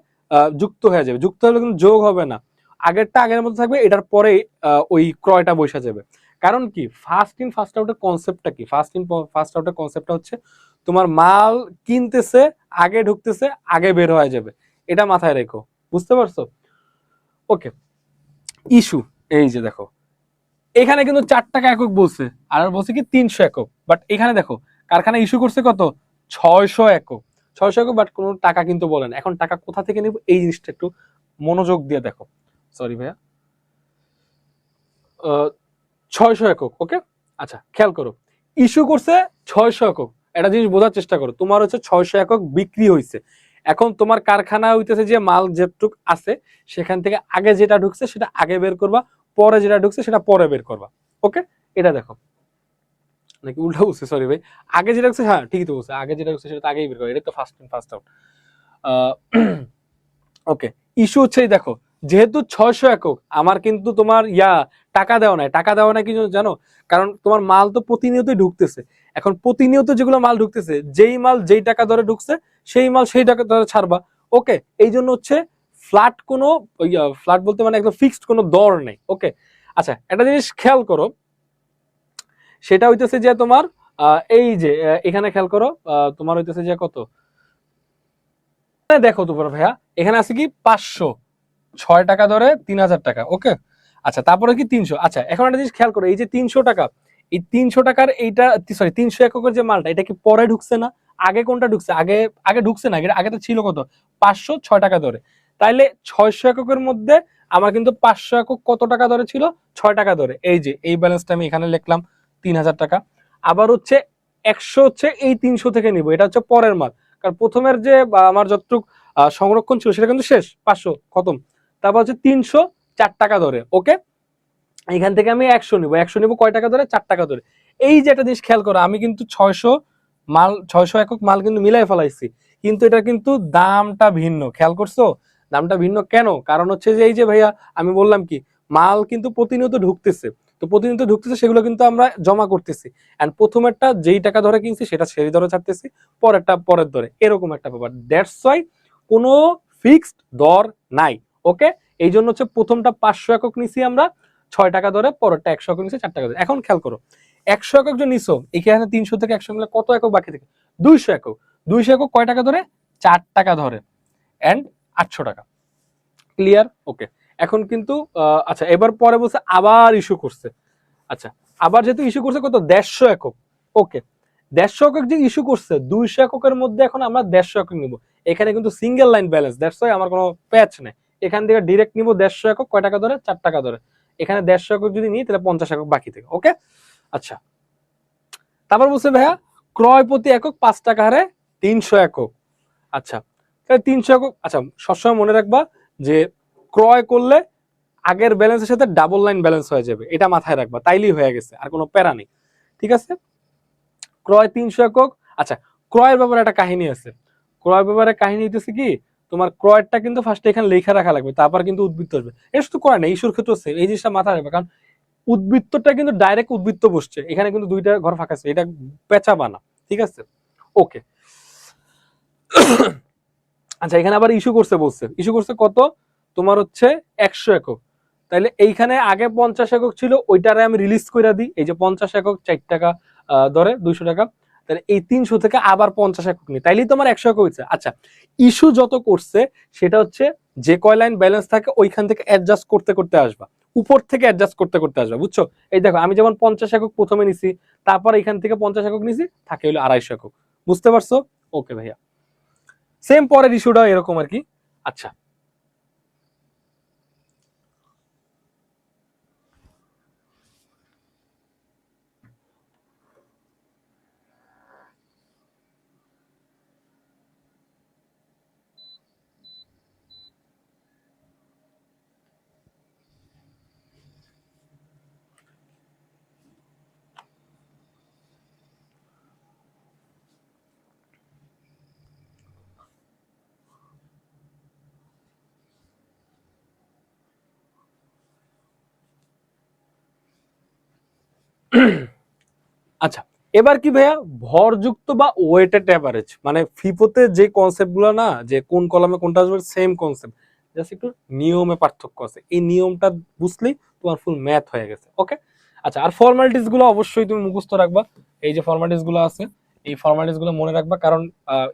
A: যুক্ত হয়ে যাবে। যুক্ত হলে কিন্তু যোগ হবে না, আগেরটা আগের মধ্যে থাকবে, এটার পরে ওই ক্রয়টা বসা যাবে। কারণ কি, ফার্স্ট ইন ফার্স্ট আউটের কনসেপ্টটা কি? ফার্স্ট ইন ফার্স্ট আউটের কনসেপ্টটা হচ্ছে তোমার মাল কিনতেছে, আগে ঢুকতেছে, আগে বের হয়ে যাবে। এটা মাথায় রেখো, বুঝতে পারছো? ওকে, ইস্যু, এই যে দেখো এখানে কিন্তু 4 টাকা একক বলছে, আর বলছে কি 300 একক। বাট এখানে দেখো কারখানা ইস্যু করছে কত? 600 একক। 600 একক, বাট কোনো টাকা কিন্তু বলেন। এখন টাকা কোথা থেকে নিব এই জিনিসটা একটু মনোযোগ দিয়ে দেখো। সরি ভাইয়া, 600 একক। ওকে, আচ্ছা খেয়াল করো, ইস্যু করছে 600 একক। একটা জিনিস বোঝার চেষ্টা করো, তোমার হচ্ছে 600 একক বিক্রি হয়েছে। এখন তোমার কারখানা হইতেছে যে মাল যেটুক আছে সেখান থেকে আগে যেটা ঢুকছে সেটা আগে বের করবা, পরে যেটা ঢুকছে সেটা পরে বের করবা। ওকে, এটা দেখো, নাকি উল্টা বলছে? সরি ভাই, আগে যেটা ঢুকছে, হ্যাঁ ঠিকই তো বলছে, আগে যেটা ঢুকছে সেটা আগেই বের করবা। এটা তো first in first out. Okay, issue হচ্ছে দেখো, যেহেতু 600 একক, আমার কিন্তু তোমার টাকা দেওয়া নাই। টাকা দেওয়া নাই কি জানো? কারণ তোমার মাল তো প্রতিনিয়তই ঢুকতেছে। এখন প্রতিনিয়ত যেগুলো মাল ঢুকতেছে, যেই মাল যেই টাকা ধরে ঢুকছে সেই মাল সেই টাকা ধরে ছাড়বা। ওকে, এই জন্য হচ্ছে ফ্ল্যাট কোনো ফ্ল্যাট বলতে মানে একদম ফিক্সড কোনো দর নেই। ওকে, আচ্ছা একটা জিনিস খেয়াল করো, সেটা হইতেছে যে তোমার এই যে এখানে খেয়াল করো, তোমার হইতেছে যে কত, দেখো তোমার ভাইয়া এখানে আছে কি 500, 6 টাকা ধরে 3000 টাকা। ওকে, আচ্ছা তারপরে কি 300। আচ্ছা এখন একটা জিনিস খেয়াল করো, এই যে 300 টাকা, এই 300 টাকার এইটা, সরি 300 এককের যে মালটা, এটা কি পরে ঢুকছে না আগে? কোনটা ঢুকছে আগে? আগে ঢুকছে না, আগে তো ছিল কত? 506 টাকা ধরে। তাইলে 600 এককের মধ্যে আমার কিন্তু 500 একক কত টাকা ধরে ছিল? 6 টাকা ধরে। এই যে এই ব্যালেন্সটা আমি এখানে লিখলাম 3000 টাকা। আবার হচ্ছে 100 হচ্ছে এই 300 থেকে নিব, এটা হচ্ছে পরের মাল। কারণ প্রথমের যে আমার যতটুক সংরক্ষণ ছিল সেটা কিন্তু শেষ, 500 খতম। তারপর হচ্ছে 300 4 টাকা ধরে। ওকে, এখান থেকে আমি 100 নিব। 100 নিব কয় টাকা ধরে? 4 টাকা ধরে। এই যে একটা জিনিস খেয়াল করো, আমি কিন্তু 600 মাল, 600 একক মাল কিন্তু মিলাই ফেলাইছি, কিন্তু এটা কিন্তু দামটা ভিন্ন। খেয়াল করছো? দামটা ভিন্ন কেন? কারণ হচ্ছে যে এই যে ভাইয়া আমি বললাম কি, মাল কিন্তু প্রতিনিয়ত ঢুকতেছে, তো প্রতিনিয়ত ঢুকতেছে সেগুলো কিন্তু আমরা জমা করতেছি। এন্ড প্রথমেরটা যেই টাকা ধরে কিনছি সেটা সেই ধরে ছাড়তেছি, পরেরটা পরের ধরে, এরকম একটা ব্যাপার। দ্যাটস ওয়াই কোনো ফিক্সড দর নাই। ওকে, এই জন্য হচ্ছে প্রথমটা 500 একক নিছি আমরা 6 টাকা ধরে, পরেরটা 100 একক নিছে 4 টাকা ধরে। এখন খেয়াল করো, 100 একক যে নিছো, এখানে 300 থেকে 100 মিলে কত একক বাকি থাকে? 200 একক। 200 একক কয় টাকা ধরে? 4 টাকা ধরে, এন্ড 800 টাকা। ক্লিয়ার? ওকে, এখন কিন্তু আচ্ছা এবার পরে বলছে আবার ইস্যু করছে। আচ্ছা, আবার যেহেতু ইস্যু করছে কত? 150 একক। ওকে, 150 একক যে ইস্যু করছে, 200 এককের মধ্যে এখন আমরা 150 একক নিব। এখানে কিন্তু single line balance, that's why আমার কোনো প্যাচ নেই। এখান থেকে ডিরেক্ট নিব 150 একক, কয় টাকা ধরে? 4 টাকা ধরে। এখানে 150 একক যদি নিই তাহলে 50 একক বাকি থাকে। ওকে, আচ্ছা তারপর বলছে ভাইয়া ক্রয় প্রতি একক 5 টাকা হারে 300 একক। আচ্ছা তাহলে 300 একক, আচ্ছা সবসময় মনে রাখবা যে ক্রয় করলে আগের ব্যালেন্সের সাথে ডাবল লাইন ব্যালেন্স হয়ে যাবে, এটা মাথায় রাখবা, তাইলেই হয়ে গেছে, আর কোনো প্যারা নেই। ঠিক আছে, ক্রয় 300 একক। আচ্ছা, ক্রয়ের ব্যাপারে একটা কাহিনী আছে। ক্রয় ব্যাপারে কাহিনী হইতেছে কি, তোমার ক্রয়টা কিন্তু ফার্স্টে এখানে লেখা রাখা লাগবে, তারপর কিন্তু উদ্বৃত্ত আসবে। এটা শুধু ক্রয় না, ইস্যুর ক্ষেত্রে এই জিনিসটা মাথায় রাখবে। কারণ উদ্বৃত্তটা কিন্তু ডাইরেক্ট উদ্বৃত্ত বসছে, এখানে কিন্তু দুইটা ঘর ফাঁকা আছে, এটা পেঁচাবা না। ঠিক আছে, ওকে। আচ্ছা এখানে আবার ইস্যু করছে, বলছে ইস্যু করছে কত? তোমার হচ্ছে 100 একক। তাইলে এইখানে আগে 50 একক ছিল, ওইটারে আমি রিলিজ করে দিই। এই যে 50 একক 4 টাকা ধরে 200 টাকা, তাহলে এই 300 থেকে আবার 50 একক নি, তাইলেই তোমার 100 একক হচ্ছে। আচ্ছা, ইস্যু যত করছে সেটা হচ্ছে যে কয় লাইন ব্যালেন্স থাকে ওইখান থেকে অ্যাডজাস্ট করতে করতে আসবা, উপর থেকে অ্যাডজাস্ট করতে করতে আসবা, বুঝছো? এই দেখো আমি যেমন 50 একক প্রথমে নিছি, তারপর এখান থেকে 50 একক নিছি, থাকে হলো 250 একক। বুঝতে পারছো? ওকে ভাইয়া, সেম পরের ইস্যুটা এরকম আর কি। আচ্ছা, আচ্ছা, এবার কি ভাইয়া, ভরযুক্ত বা ওয়েটেড অ্যাভারেজ, মানে ফিফোতে যে কনসেপ্ট গুলো না, যে কোন কলামে কোনটা আসবে, সেম কনসেপ্ট, জাস্ট একটু নিয়মে পার্থক্য আছে, এই নিয়মটা বুঝলেই তোমার ফুল ম্যাথ হয়ে গেছে। ওকে, আচ্ছা, আর ফর্মালিটিস গুলো অবশ্যই তুমি মুখস্থ রাখবা। এই যে ফর্মালিটিস গুলো আছে, এই ফর্মালিটিস গুলো মনে রাখবা, কারণ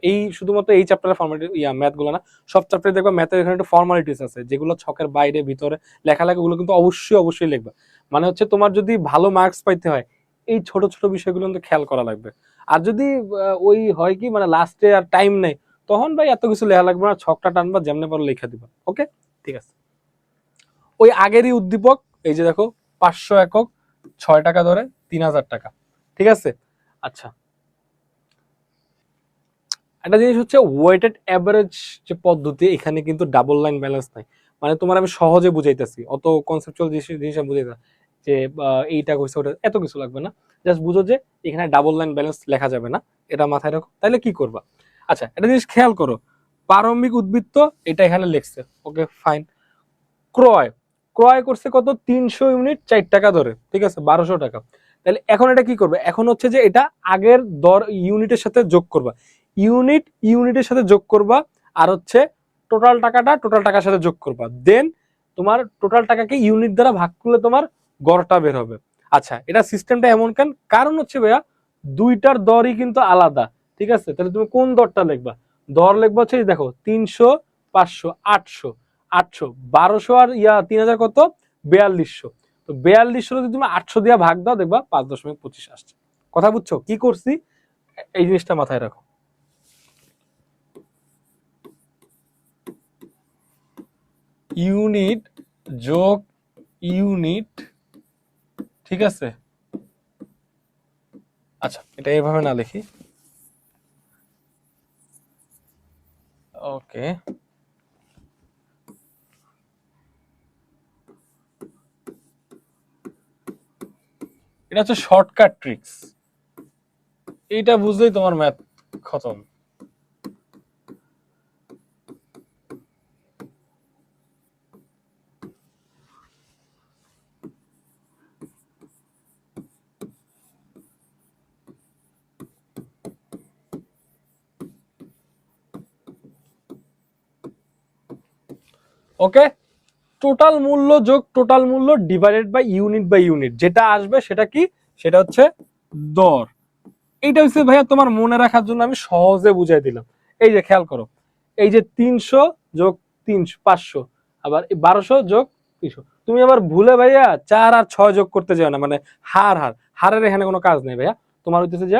A: এই শুধুমাত্র এই চ্যাপ্টারের ফর্মালিটি ম্যাথ গুলো না, সব চ্যাপ্টারে দেখবা ম্যাথের এখানে একটু ফর্মালিটিস আছে, যেগুলো ছকের বাইরে ভিতরে লেখালেখি, ওগুলো কিন্তু অবশ্যই অবশ্যই লিখবা। মানে হচ্ছে তোমার যদি ভালো মার্কস পাইতে হয়, এই ছোট ছোট বিষয়গুলো কিন্তু খেয়াল করা লাগবে। আর যদি ওই হয় কি, মানে লাস্টে আর টাইম নেই, তখন ভাই এত কিছু লেখা লাগবে না, ছকটা টানবা, যেমনে পারো লেখা দিবা। ওকে, ঠিক আছে। ওই আগেরই উদ্দীপক, এই যে দেখো 500 একক 6 টাকা ধরে 3000 টাকা, ঠিক আছে। আচ্ছা, একটা জিনিস হচ্ছে ওয়েটেড অ্যাভারেজ যে পদ্ধতি, এখানে কিন্তু ডাবল লাইন ব্যালেন্স নাই। মানে তোমার আমি সহজে বুঝাইতেছি, অত কনসেপচুয়াল জিনিস আমি বুঝাইতে যে এইটা কইছে ওটা এত কিছু লাগবে না, জাস্ট বুঝো যে এখানে ডাবল লাইন ব্যালেন্স লেখা যাবে না, এটা মাথায় রাখো। তাহলে কি করবা? আচ্ছা, একটা জিনিস খেয়াল করো, প্রারম্ভিক উদ্বৃত্ত এটা এখানে লিখছে, ওকে ফাইন। ক্রয়, ক্রয় করছে কত, 300 ইউনিট 4 টাকা ধরে, ঠিক আছে, 1200 টাকা। তাহলে এখন এটা কি করবে, এখন হচ্ছে যে এটা আগের দর ইউনিটের সাথে যোগ করবা, ইউনিটের সাথে যোগ করবা, আর হচ্ছে টোটাল টাকার সাথে যোগ করবা, দেন তোমার টোটাল টাকাকে ইউনিট দ্বারা ভাগ করলে তোমার গড়টা বের হবে। আচ্ছা, এটা সিস্টেমটা এমন কেন, কারণ হচ্ছে ভাইয়া দুইটার দরই কিন্তু আলাদা, ঠিক আছে। তাহলে তুমি কোন দরটা লিখবা, দর লিখবা হচ্ছে দেখো 300 500 800 800 1200 আর 3000 কত, 4200। তো 4200 যদি তুমি 800 দিয়ে ভাগ দাও, দেখবা 5.25 আসছে। কথা বুঝছো কি করছি? এই জিনিসটা মাথায় রাখো। ইউনিট যোগ ইউনিট, ঠিক আছে। আচ্ছা, এটা এইভাবে না লিখি, ওকে, এটা হচ্ছে শর্টকাট ট্রিক্স, এইটা বুঝলেই তোমার ম্যাথ খতম। ওকে, টোটাল মূল্য যোগ টোটাল মূল্য ডিভাইডেড বাই ইউনিট, যেটা আসবে সেটা কি, সেটা হচ্ছে দর। এইটা হচ্ছে ভাইয়া তোমার মনে রাখার জন্য আমি সহজে বুঝাই দিলাম। এই যে খেয়াল করো, এই যে 300 যোগ 300 500, আবার 1200 যোগ 300, তুমি আবার ভুলে ভাইয়া 4 আর 6 যোগ করতে যাও না, মানে হারের এখানে কোনো কাজ নেই ভাইয়া। তোমার হইতেছে যে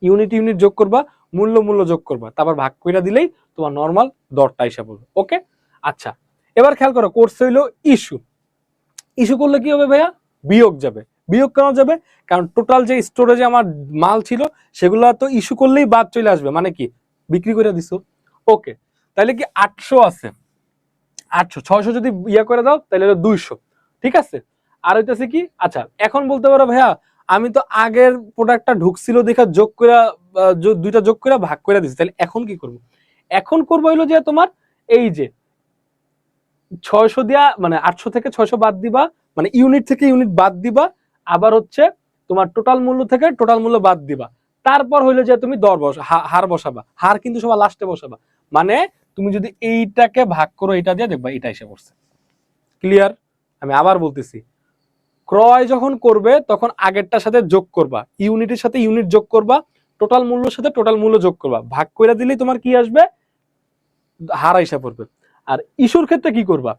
A: ইউনিট যোগ করবা, মূল্য যোগ করবা, তারপর ভাগ কইরা দিলেই তোমার নর্মাল দরটা হিসাব হবে। ওকে, আচ্ছা, এবার খেয়াল করো, কোর্স হইলো ইস্যু। ইস্যু করলে কি হবে ভাইয়া, বিয়োগ যাবে। বিয়োগ কেন যাবে, কারণ টোটাল যে স্টোরেজে আমার মাল ছিল সেগুলো তো ইস্যু করলেই বাদ চলে আসবে, মানে কি বিক্রি করে দিছো। ওকে, তাহলে কি 800 আছে, 800 600 যদি ইয়া করে দাও তাহলে 200, ঠিক আছে। আর হইতেছে কি, আচ্ছা এখন বলতে পারো ভাইয়া আমি তো আগের প্রোডাক্টটা ঢুকছিল দেখা যোগ করে, দুইটা যোগ করে ভাগ করে দিছি, তাহলে এখন কি করবো, এখন করবো হইলো যে তোমার এই যে 600 দিয়া, মানে 800 থেকে 600 বাদ দিবা, মানে ইউনিট থেকে ইউনিট বাদ দিবা, আবার হচ্ছে তোমার টোটাল মূল্য থেকে টোটাল মূল্য বাদ দিবা, তারপর হইলো যে তুমি দর হার বসাবা, হার কিন্তু সবার লাস্টে বসাবা। মানে তুমি যদি এইটাকে ভাগ করো এটা দিয়ে, দেখবা এটা এসে পড়ছে। ক্লিয়ার? আমি আবার বলতেছি, ক্রয় যখন করবে তখন আগেরটার সাথে যোগ করবা, ইউনিটের সাথে ইউনিট যোগ করবা, টোটাল মূল্যের সাথে টোটাল মূল্য যোগ করবা, ভাগ করে দিলেই তোমার কি আসবে, হার হিসাব পড়বে। আর ইস্যুর ক্ষেত্রে কি করবা,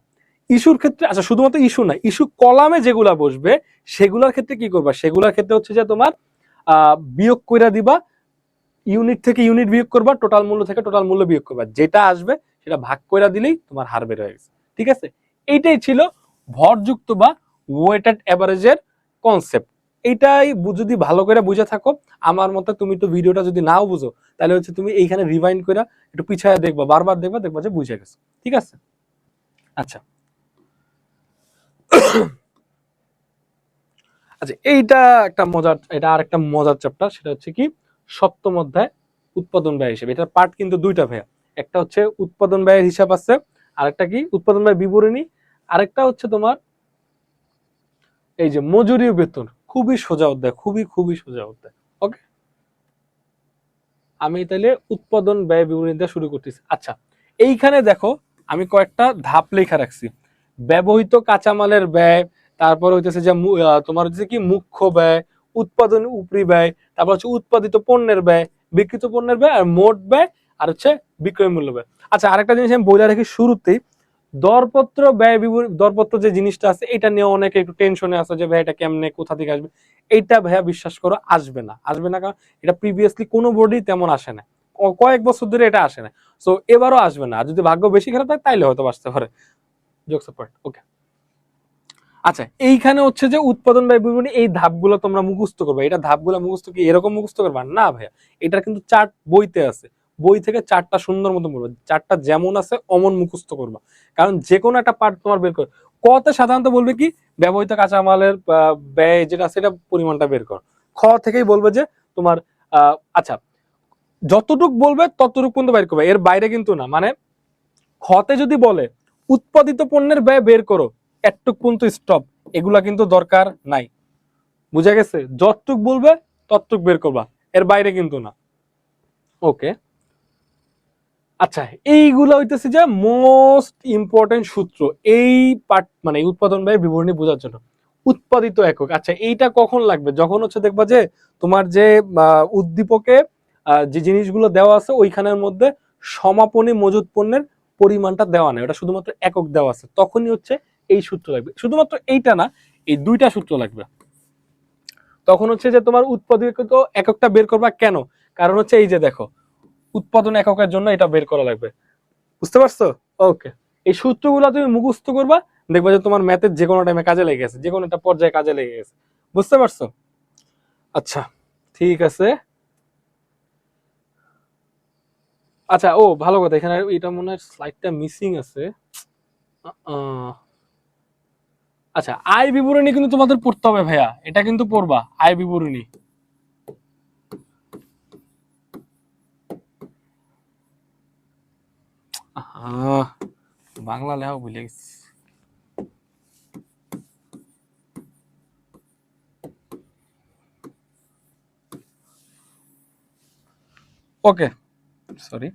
A: ইস্যুর ক্ষেত্রে আচ্ছা শুধুমাত্র ইস্যু না, ইস্যু কলামে যেগুলা বসবে সেগুলোর ক্ষেত্রে কি করবা, সেগুলোর ক্ষেত্রে হচ্ছে যে তোমার বিয়োগ করে দিবা, ইউনিট থেকে ইউনিট বিয়োগ করবা, টোটাল মূল্য থেকে টোটাল মূল্য বিয়োগ করবা, যেটা আসবে সেটা ভাগ করে দিলেই তোমার হার বের হয়ে গেছে। ঠিক আছে, এইটাই ছিল ভরযুক্ত বা ওয়েটেড অ্যাভারেজের কনসেপ্ট। এইটাই যদি ভালো করে বুঝে থাকো, আমার মতে তুমি তো ভিডিওটা যদি নাও বুঝো তাহলে হচ্ছে তুমি এইখানে রিভাইন্ড করে একটু পিছায় দেখবা, বারবার দেখবা, দেখবা যে বুঝে গেছো। ঠিক আছে, আচ্ছা আচ্ছা এইটা একটা মজার, এটা আর একটা মজার চ্যাপ্টার, সেটা হচ্ছে কি সপ্তম অধ্যায় উৎপাদন ব্যয় হিসেবে। এটার পার্ট কিন্তু দুইটা ভাইয়া, একটা হচ্ছে উৎপাদন ব্যয়ের হিসাব আছে, আরেকটা কি উৎপাদন ব্যয় বিবরণী, আরেকটা হচ্ছে তোমার এই যে মজুরি বেতন। খুবই সোজা অধ্যায়, খুবই খুবই সোজা অধ্যায়। ওকে, আমি তাহলে উৎপাদন ব্যয় বিবরণী দিয়ে শুরু করতেছি। আচ্ছা এইখানে দেখো আমি কয়েকটা ধাপ লেখা রাখছি, ব্যবহৃত কাঁচামালের ব্যয়, তারপর হইতেছে যে তোমার হচ্ছে কি মুখ্য ব্যয়, উৎপাদন উপরি ব্যয়, তারপর হচ্ছে উৎপাদিত পণ্যের ব্যয়, বিক্রিত পণ্যের ব্যয়, আর মোট ব্যয়, আর হচ্ছে বিক্রয় মূল্য ব্যয়। আচ্ছা আরেকটা জিনিস আমি বলে রাখি শুরুতেই, দরপত্র ব্যয় বিবরণী, দরপত্র যে জিনিসটা আছে এটা নিয়ে অনেকে একটু টেনশনে আছে যে ভাই এটা কেমনে কোথা থেকে আসবে। এইটা ভাইয়া বিশ্বাস করো আসবে না, আসবে না, কারণ এটা প্রিভিয়াসলি কোনো বোর্ডেই তেমন আসে না, কয়েক বছর ধরে এটা আসে না, সো এবারও আসবে না। আর যদি ভাগ্য বেশি খারাপ হয় তাইলে হয়তো আসতে পারে। জোকস অ্যাপার্ট, ওকে। আচ্ছা এইখানে হচ্ছে যে উৎপাদন ব্যয় বিবরণী, এই ধাপগুলো তোমরা মুখস্থ করবে। এটা ধাপগুলো মুখস্থ কি এরকম মুখস্থ করবা না ভাইয়া, এটার কিন্তু চার্ট বইতে আছে, বই থেকে চারটা সুন্দর মতো বলবে, চারটা যেমন আছে অমন মুখস্থ করবা, কারণ যে কোনো একটা পার্ট তোমার বের কর। কতে সাধারণত বলবে কি ব্যবহৃত কাঁচামালের ব্যয় যেটা আছে এটা পরিমাণটা বের কর। খ থেকেই বলবে যে তোমার আচ্ছা যতটুক বলবে ততটুক পর্যন্ত বের করবে, এর বাইরে কিন্তু না। মানে খতে যদি বলে উৎপাদিত পণ্যের ব্যয় বের করো, একটুক পর্যন্ত স্টপ, এগুলা কিন্তু দরকার নাই। বুঝা গেছে, যতটুক বলবে ততটুক বের করবা, এর বাইরে কিন্তু না। ওকে, আচ্ছা এইগুলা হইতেছে যে মোস্ট ইম্পর্টেন্ট সূত্র এই পার্ট, মানে উৎপাদন ব্যয় বিবরণী বোঝার জন্য। উৎপাদিত একক, আচ্ছা এইটা কখন লাগবে, যখন হচ্ছে দেখবা যে তোমার যে উদ্দীপকে যে জিনিসগুলো দেওয়া আছে ওইখানের মধ্যে সমাপনী মজুদ পণ্যের পরিমাণটা দেওয়া নেই, ওটা শুধুমাত্র একক দেওয়া আছে, তখনই হচ্ছে এই সূত্র লাগবে। শুধুমাত্র এইটা না, এই দুইটা সূত্র লাগবে। তখন হচ্ছে যে তোমার উৎপাদিত এককটা বের করবা কেন, কারণ হচ্ছে এই যে দেখো উৎপাদন এককের জন্য এটা বের করা লাগবে। বুঝতে পারছো? ওকে, এই সূত্রগুলো তুমি মুখস্থ করবা, দেখবা যে তোমার ম্যাথের যে কোনো টাইমে কাজে লেগে গেছে, যে কোনো একটা পর্যায়ে কাজে লেগে গেছে। বুঝতে পারছো? আচ্ছা ঠিক আছে। আচ্ছা ও ভালো কথা, এখানে এটা মনে হয় স্লাইডটা মিসিং আছে। আচ্ছা আয় বিবরণী কিন্তু তোমাদের পড়তে হবে ভাইয়া, এটা কিন্তু পড়বা আয় বিবরণী। বাংলা লেখা ভুলে গেছি। ওকে সরি,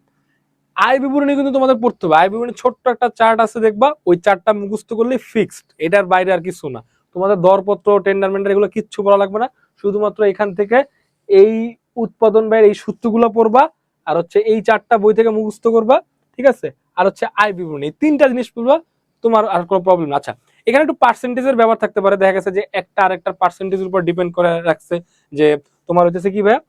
A: আয় বিবরণী কিন্তু তোমাদের পড়তে হবে। আয় বিবরণী ছোট্ট একটা চার্ট আছে দেখবা, ওই চার্টটা মুখস্থ করলে ফিক্সড, এটার বাইরে আর কিছু না। তোমাদের দরপত্র টেন্ডার মেন্ডার এগুলো কিচ্ছু পড়া লাগবে না, শুধুমাত্র এখান থেকে এই উৎপাদন ব্যয়ের এই সূত্রগুলো পড়বা, আর হচ্ছে এই চারটা বই থেকে মুখস্থ করবা। ঠিক আছে, আর হচ্ছে আয় বিবরণী, এই তিনটা জিনিস পড়বা, তোমার আর কোনো প্রবলেম না। আচ্ছা এখানে একটু পার্সেন্টেজের ব্যাপার থাকতে পারে, দেখা গেছে যে একটা আরেকটা পার্সেন্টেজের উপর ডিপেন্ড করে রাখছে, যে তোমার হচ্ছে কি ভাইয়া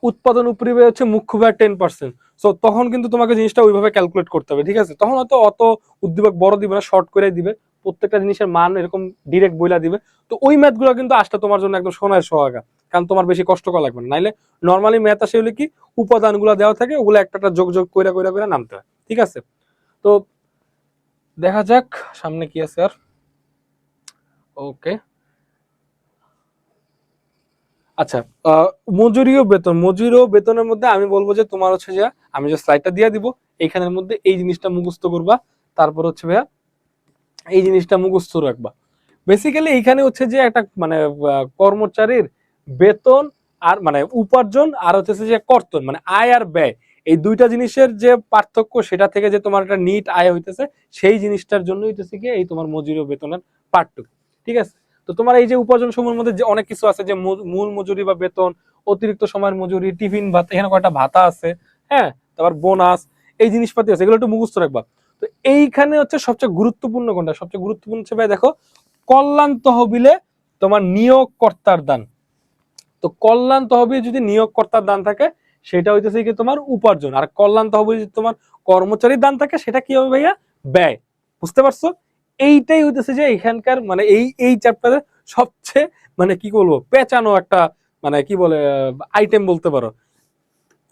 A: উৎপাদন উপরি ব্যয় হচ্ছে মুখ্য ব্যয় 10%, সো তখন কিন্তু তোমাকে জিনিসটা ওইভাবে ক্যালকুলেট করতে হবে। ঠিক আছে, তখন হয়তো অত উদ্দীপক বড় দিবে না, শর্ট করে দিবে, প্রত্যেকটা জিনিসের মান এরকম ডিরেক্ট বইলা দিবে। তো ওই ম্যাথ গুলো কিন্তু আসলে তোমার জন্য একদম সোনার সোহাগা, কারণ তোমার বেশি কষ্ট করা লাগবে না। নাইলে নর্মালি ম্যাথ আসে হলে কি উপাদানগুলো দেওয়া থাকে, ওগুলো একটা একটা যোগ যোগ করে করে করে নামতে হয়। ঠিক আছে, তো দেখা যাক সামনে কি আছে আর। ওকে আচ্ছা মজুরি ও বেতন, মজুরি ও বেতনের মধ্যে আমি বলবো যে তোমার হচ্ছে যে আমি যে স্লাইডটা দিয়ে দিব এইখানের মধ্যে এই জিনিসটা মুখস্থ করবা, তারপর হচ্ছে ভাইয়া এই জিনিসটা মুখস্থ রাখবা। বেসিক্যালি এইখানে হচ্ছে যে একটা মানে কর্মচারীর বেতন আর মানে উপার্জন আর হচ্ছে যে কর্তন, মানে আয় আর ব্যয়, এই দুইটা জিনিসের যে পার্থক্য সেটা থেকে যে তোমার একটা নিট আয় হইতেছে, সেই জিনিসটার জন্য হইতেছে কি এই তোমার মজুরি ও বেতনের পার্থক্য। ঠিক আছে, তো তোমার এই যে উপার্জন সমূহের মধ্যে যে অনেক কিছু আছে, যে মূল মজুরি বা বেতন, অতিরিক্ত সময়ের মজুরি, টিফিন ভাতা, এখানে কয়টা ভাতা আছে, হ্যাঁ, তারপর বোনাস, এই জিনিসপাতি আছে, এগুলো একটু মুখস্থ রাখবা। তো এইখানে হচ্ছে সবচেয়ে গুরুত্বপূর্ণ কোনটা? সবচেয়ে গুরুত্বপূর্ণ হচ্ছে ভাই দেখো, কল্যাণ তহবিলে তোমার নিয়োগকর্তার দান। তো কল্যাণ তহবিলে যদি নিয়োগকর্তার দান থাকে সেটা হইতেছে কি তোমার উপার্জন, আর কল্যাণ তহবিলে যদি তোমার কর্মচারীর দান থাকে সেটা কি হবে ভাইয়া? ব্যয়। বুঝতে পারছো? এইটাই হইতেছে যে এখানকার মানে এই চ্যাপ্টারের সবচেয়ে মানে কি বলবো পেঁচানো একটা মানে কি বলে আইটেম বলতে পারো।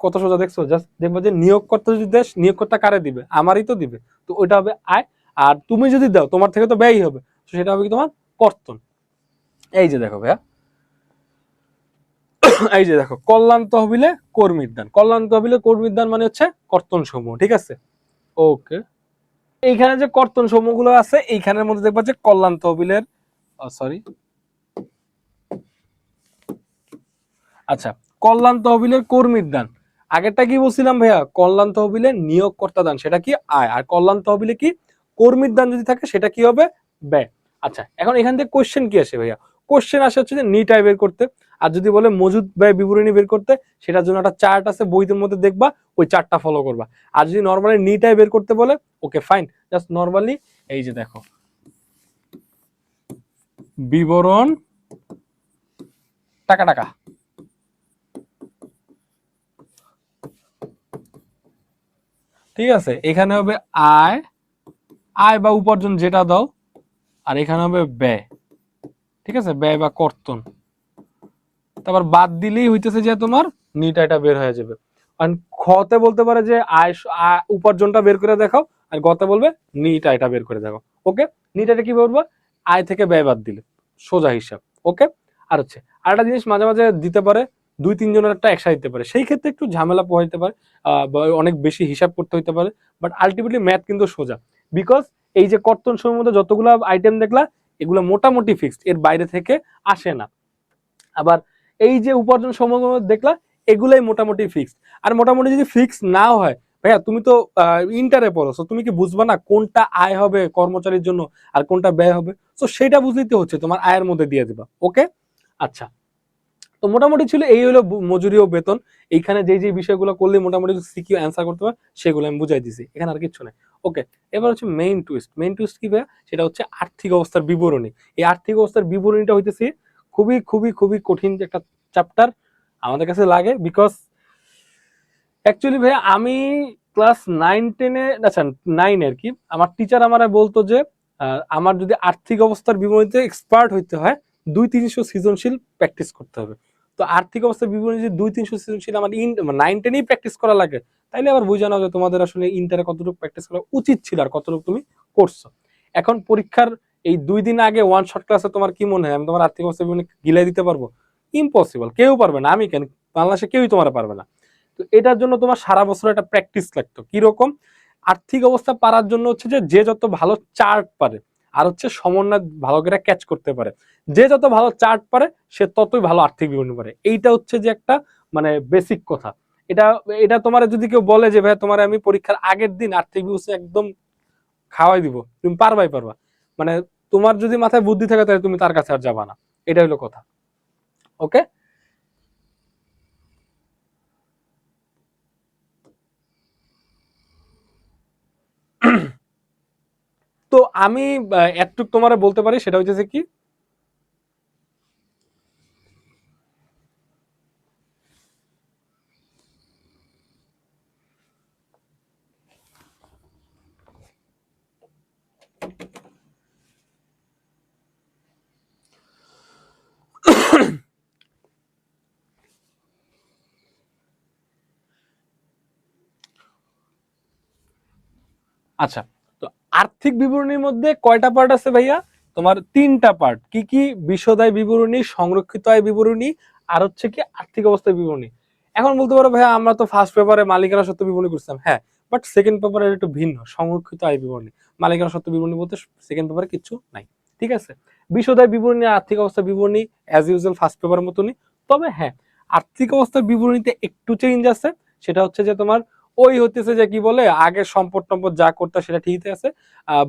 A: কত সোজা দেখছো? জাস্ট দেখবো যে নিয়োগকর্তা যদি দেশ, নিয়োগকর্তা কারে দিবে? আমারই তো দিবে। তো ওইটা হবে আয়, আর তুমি যদি দাও তোমার থেকে তো ব্যয়ই হবে, সেটা হবে কি তোমার কর্তন। এই যে দেখো ভাইয়া, এই যে দেখো, কল্যাণ তহবিলে কর্মীর দান, কল্যাণ তহবিলে কর্মীর দান মানে হচ্ছে কর্তন সমূহ, ঠিক আছে? ওকে, এইখানে যে কর্তন সমূহগুলো আছে এইখানের মধ্যে দেখবা যে কল্যাণ তহবিলের, সরি, আচ্ছা, কল্যাণ তহবিলের কর্মীর দান। আগেরটা কি বলছিলাম ভাইয়া? কল্যাণ তহবিলে নিয়োগকর্তা দান, সেটা কি আয়, আর কল্যাণ তহবিলে কি কর্মীর দান যদি থাকে সেটা কি হবে? ব্যয়। আচ্ছা, এখন এখান থেকে কোশ্চেন কি আসে ভাইয়া? কোশ্চেন আসে হচ্ছে যে নিট আয় বের করতে, আর যদি বলে মজুদ ব্যয় বিবরণী বের করতে, সেটার জন্য একটা চার্ট আছে বইদের মধ্যে, দেখবা ওই চার্টটা ফলো করবা। আর যদি নর্মালি নিট আয় বের করতে বলে, ওকে ফাইন, জাস্ট নর্মালি এই যে দেখো, বিবরণ টাকা টাকা, ঠিক আছে? এখানে হবে আয়, আয় বা উপার্জন যেটা দাও, আর এখানে হবে ব্যয়, ঠিক আছে? ব্যয় বা কর্তন। তারপর বাদ দিলেই হইতেছে যে তোমার নিট আয়টা বের হয়ে যাবে। আর খতে বলতে পারে যে উপার্জনটা বের করে দেখাও, আর গতে বলবে নিট আয়টা বের করে দেখাও। ওকে, নিট আয়টা কি বলবো? আয় থেকে ব্যয় বাদ দিলে, সোজা হিসাব। ওকে, আর হচ্ছে আরেকটা জিনিস মাঝে মাঝে দিতে পারে, দুই তিনজনের একটা একসাথে দিতে পারে, সেই ক্ষেত্রে একটু ঝামেলা পোহাইতে পারে, বা অনেক বেশি হিসাব করতে হইতে পারে, বাট আলটিমেটলি ম্যাথ কিন্তু সোজা। বিকজ এই যে কর্তন সময়ের মধ্যে যতগুলো আইটেম দেখলা, এগুলো মোটামুটি ফিক্সড, এর বাইরে থেকে আসে না। আবার এই যে উপার্জন সমূহগুলো দেখলা, এগুলাই মোটামুটি ফিক্সড। আর মোটামুটি যদি ফিক্স নাও হয় ভাইয়া, তুমি তো ইন্টারে পড়ো, তুমি কি বুঝবা না কোনটা আয় হবে কর্মচারীর জন্য আর কোনটা ব্যয় হবে? তো সেটা বুঝতে হচ্ছে তোমার আয়ের মধ্যে দিয়ে দিবা। ওকে, আচ্ছা, তো মোটামুটি ছিল এই হলো মজুরি ও বেতন। এইখানে যে যে বিষয়গুলো করলে মোটামুটি সিকিউ অ্যান্সার করতে পারে সেগুলো আমি বুঝাই দিছি, এখানে আর কিছু নাই। ওকে, এবার হচ্ছে মেইন টুইস্ট। মেইন টুইস্ট কি ভাইয়া? সেটা হচ্ছে আর্থিক অবস্থার বিবরণী। এই আর্থিক অবস্থার বিবরণীটা হইতেছে খুবই খুবই খুবই কঠিন একটা চ্যাপ্টার আমাদের কাছে লাগে, বিকজ অ্যাকচুয়ালি ভাইয়া আমি ক্লাস 9-10-এ, আচ্ছা 9 আর কি, আমার টিচার আমার বলতো যে আমার যদি আর্থিক অবস্থার বিবরণীতে এক্সপার্ট হইতে হয় 2-300 সৃজনশীল প্র্যাকটিস করতে হবে। তো আর্থিক অবস্থার বিবরণী যদি 2-300 সৃজনশীল আমার 9-10-এই প্র্যাকটিস করা লাগে, তাইলে আবার বুঝে নাও যে তোমাদের আসলে ইন্টারে কতটুকু প্র্যাকটিস করা উচিত ছিল আর কতটুকু তুমি করছো। এখন পরীক্ষার এই 2 দিন আগে ওয়ান শট ক্লাসে তোমার কি মনে হয় আমি তোমার আর্থিক অবস্থা বিবরণী গিলাই দিতে পারবো? ইম্পসিবল, কেউ পারবে না, আমি কেন, বাংলাদেশে কেউই তোমার পারবে না। তো এটার জন্য তোমার সারা বছর একটা প্র্যাকটিস লাগতো। কিরকম? আর্থিক অবস্থা পারার জন্য হচ্ছে যে যত ভালো চার্ট পারে, আর হচ্ছে সমন্বয় ভালো করে ক্যাচ করতে পারে, যে যত ভালো চার্ট পারে সে ততই ভালো আর্থিক বিবরণী পারে। এইটা হচ্ছে যে একটা মানে বেসিক কথা। এটা এটা তোমার যদি কেউ বলে যে ভাই তোমার আমি পরীক্ষার আগের দিন আর্থিক বিবরণী একদম খাওয়াই দিব, তুমি পারবাই পারবা, মানে তোমার যদি মাথায় বুদ্ধি থাকে তাহলে তুমি তার কাছে আর যাবা না। এটা হলো কথা। ওকে, তো আমি এতটুক তোমার বলতে পারি, সেটা হচ্ছে কি, আচ্ছা, তো আর্থিক বিবরণীর মধ্যে কয়টা পার্ট আছে ভাইয়া? তোমার 3টা পার্ট। কি কি? বিশদ আয় বিবরণী, সংরক্ষিত আয় বিবরণী, আর হচ্ছে কি আর্থিক অবস্থার বিবরণী। এখন বলতে পারো ভাইয়া আমরা তো ফার্স্ট পেপারে মালিকানা সত্ত্ব বিবরণী করছিলাম, হ্যাঁ, বাট সেকেন্ড পেপারে একটু ভিন্ন, সংরক্ষিত আয় বিবরণী। মালিকানা সত্ত্ব বিবরণী বলতে সেকেন্ড পেপারে কিছু নাই, ঠিক আছে? বিশদ আয় বিবরণী, আর্থিক অবস্থার বিবরণী অ্যাজ ইউজুয়াল ফার্স্ট পেপারের মতনই। তবে হ্যাঁ, আর্থিক অবস্থার বিবরণীতে একটু চেঞ্জ আছে। সেটা হচ্ছে যে তোমার ওই হতেছে যে কি বলে আগের সম্পদ টম্পদ যা করতে সেটা ঠিকই আছে,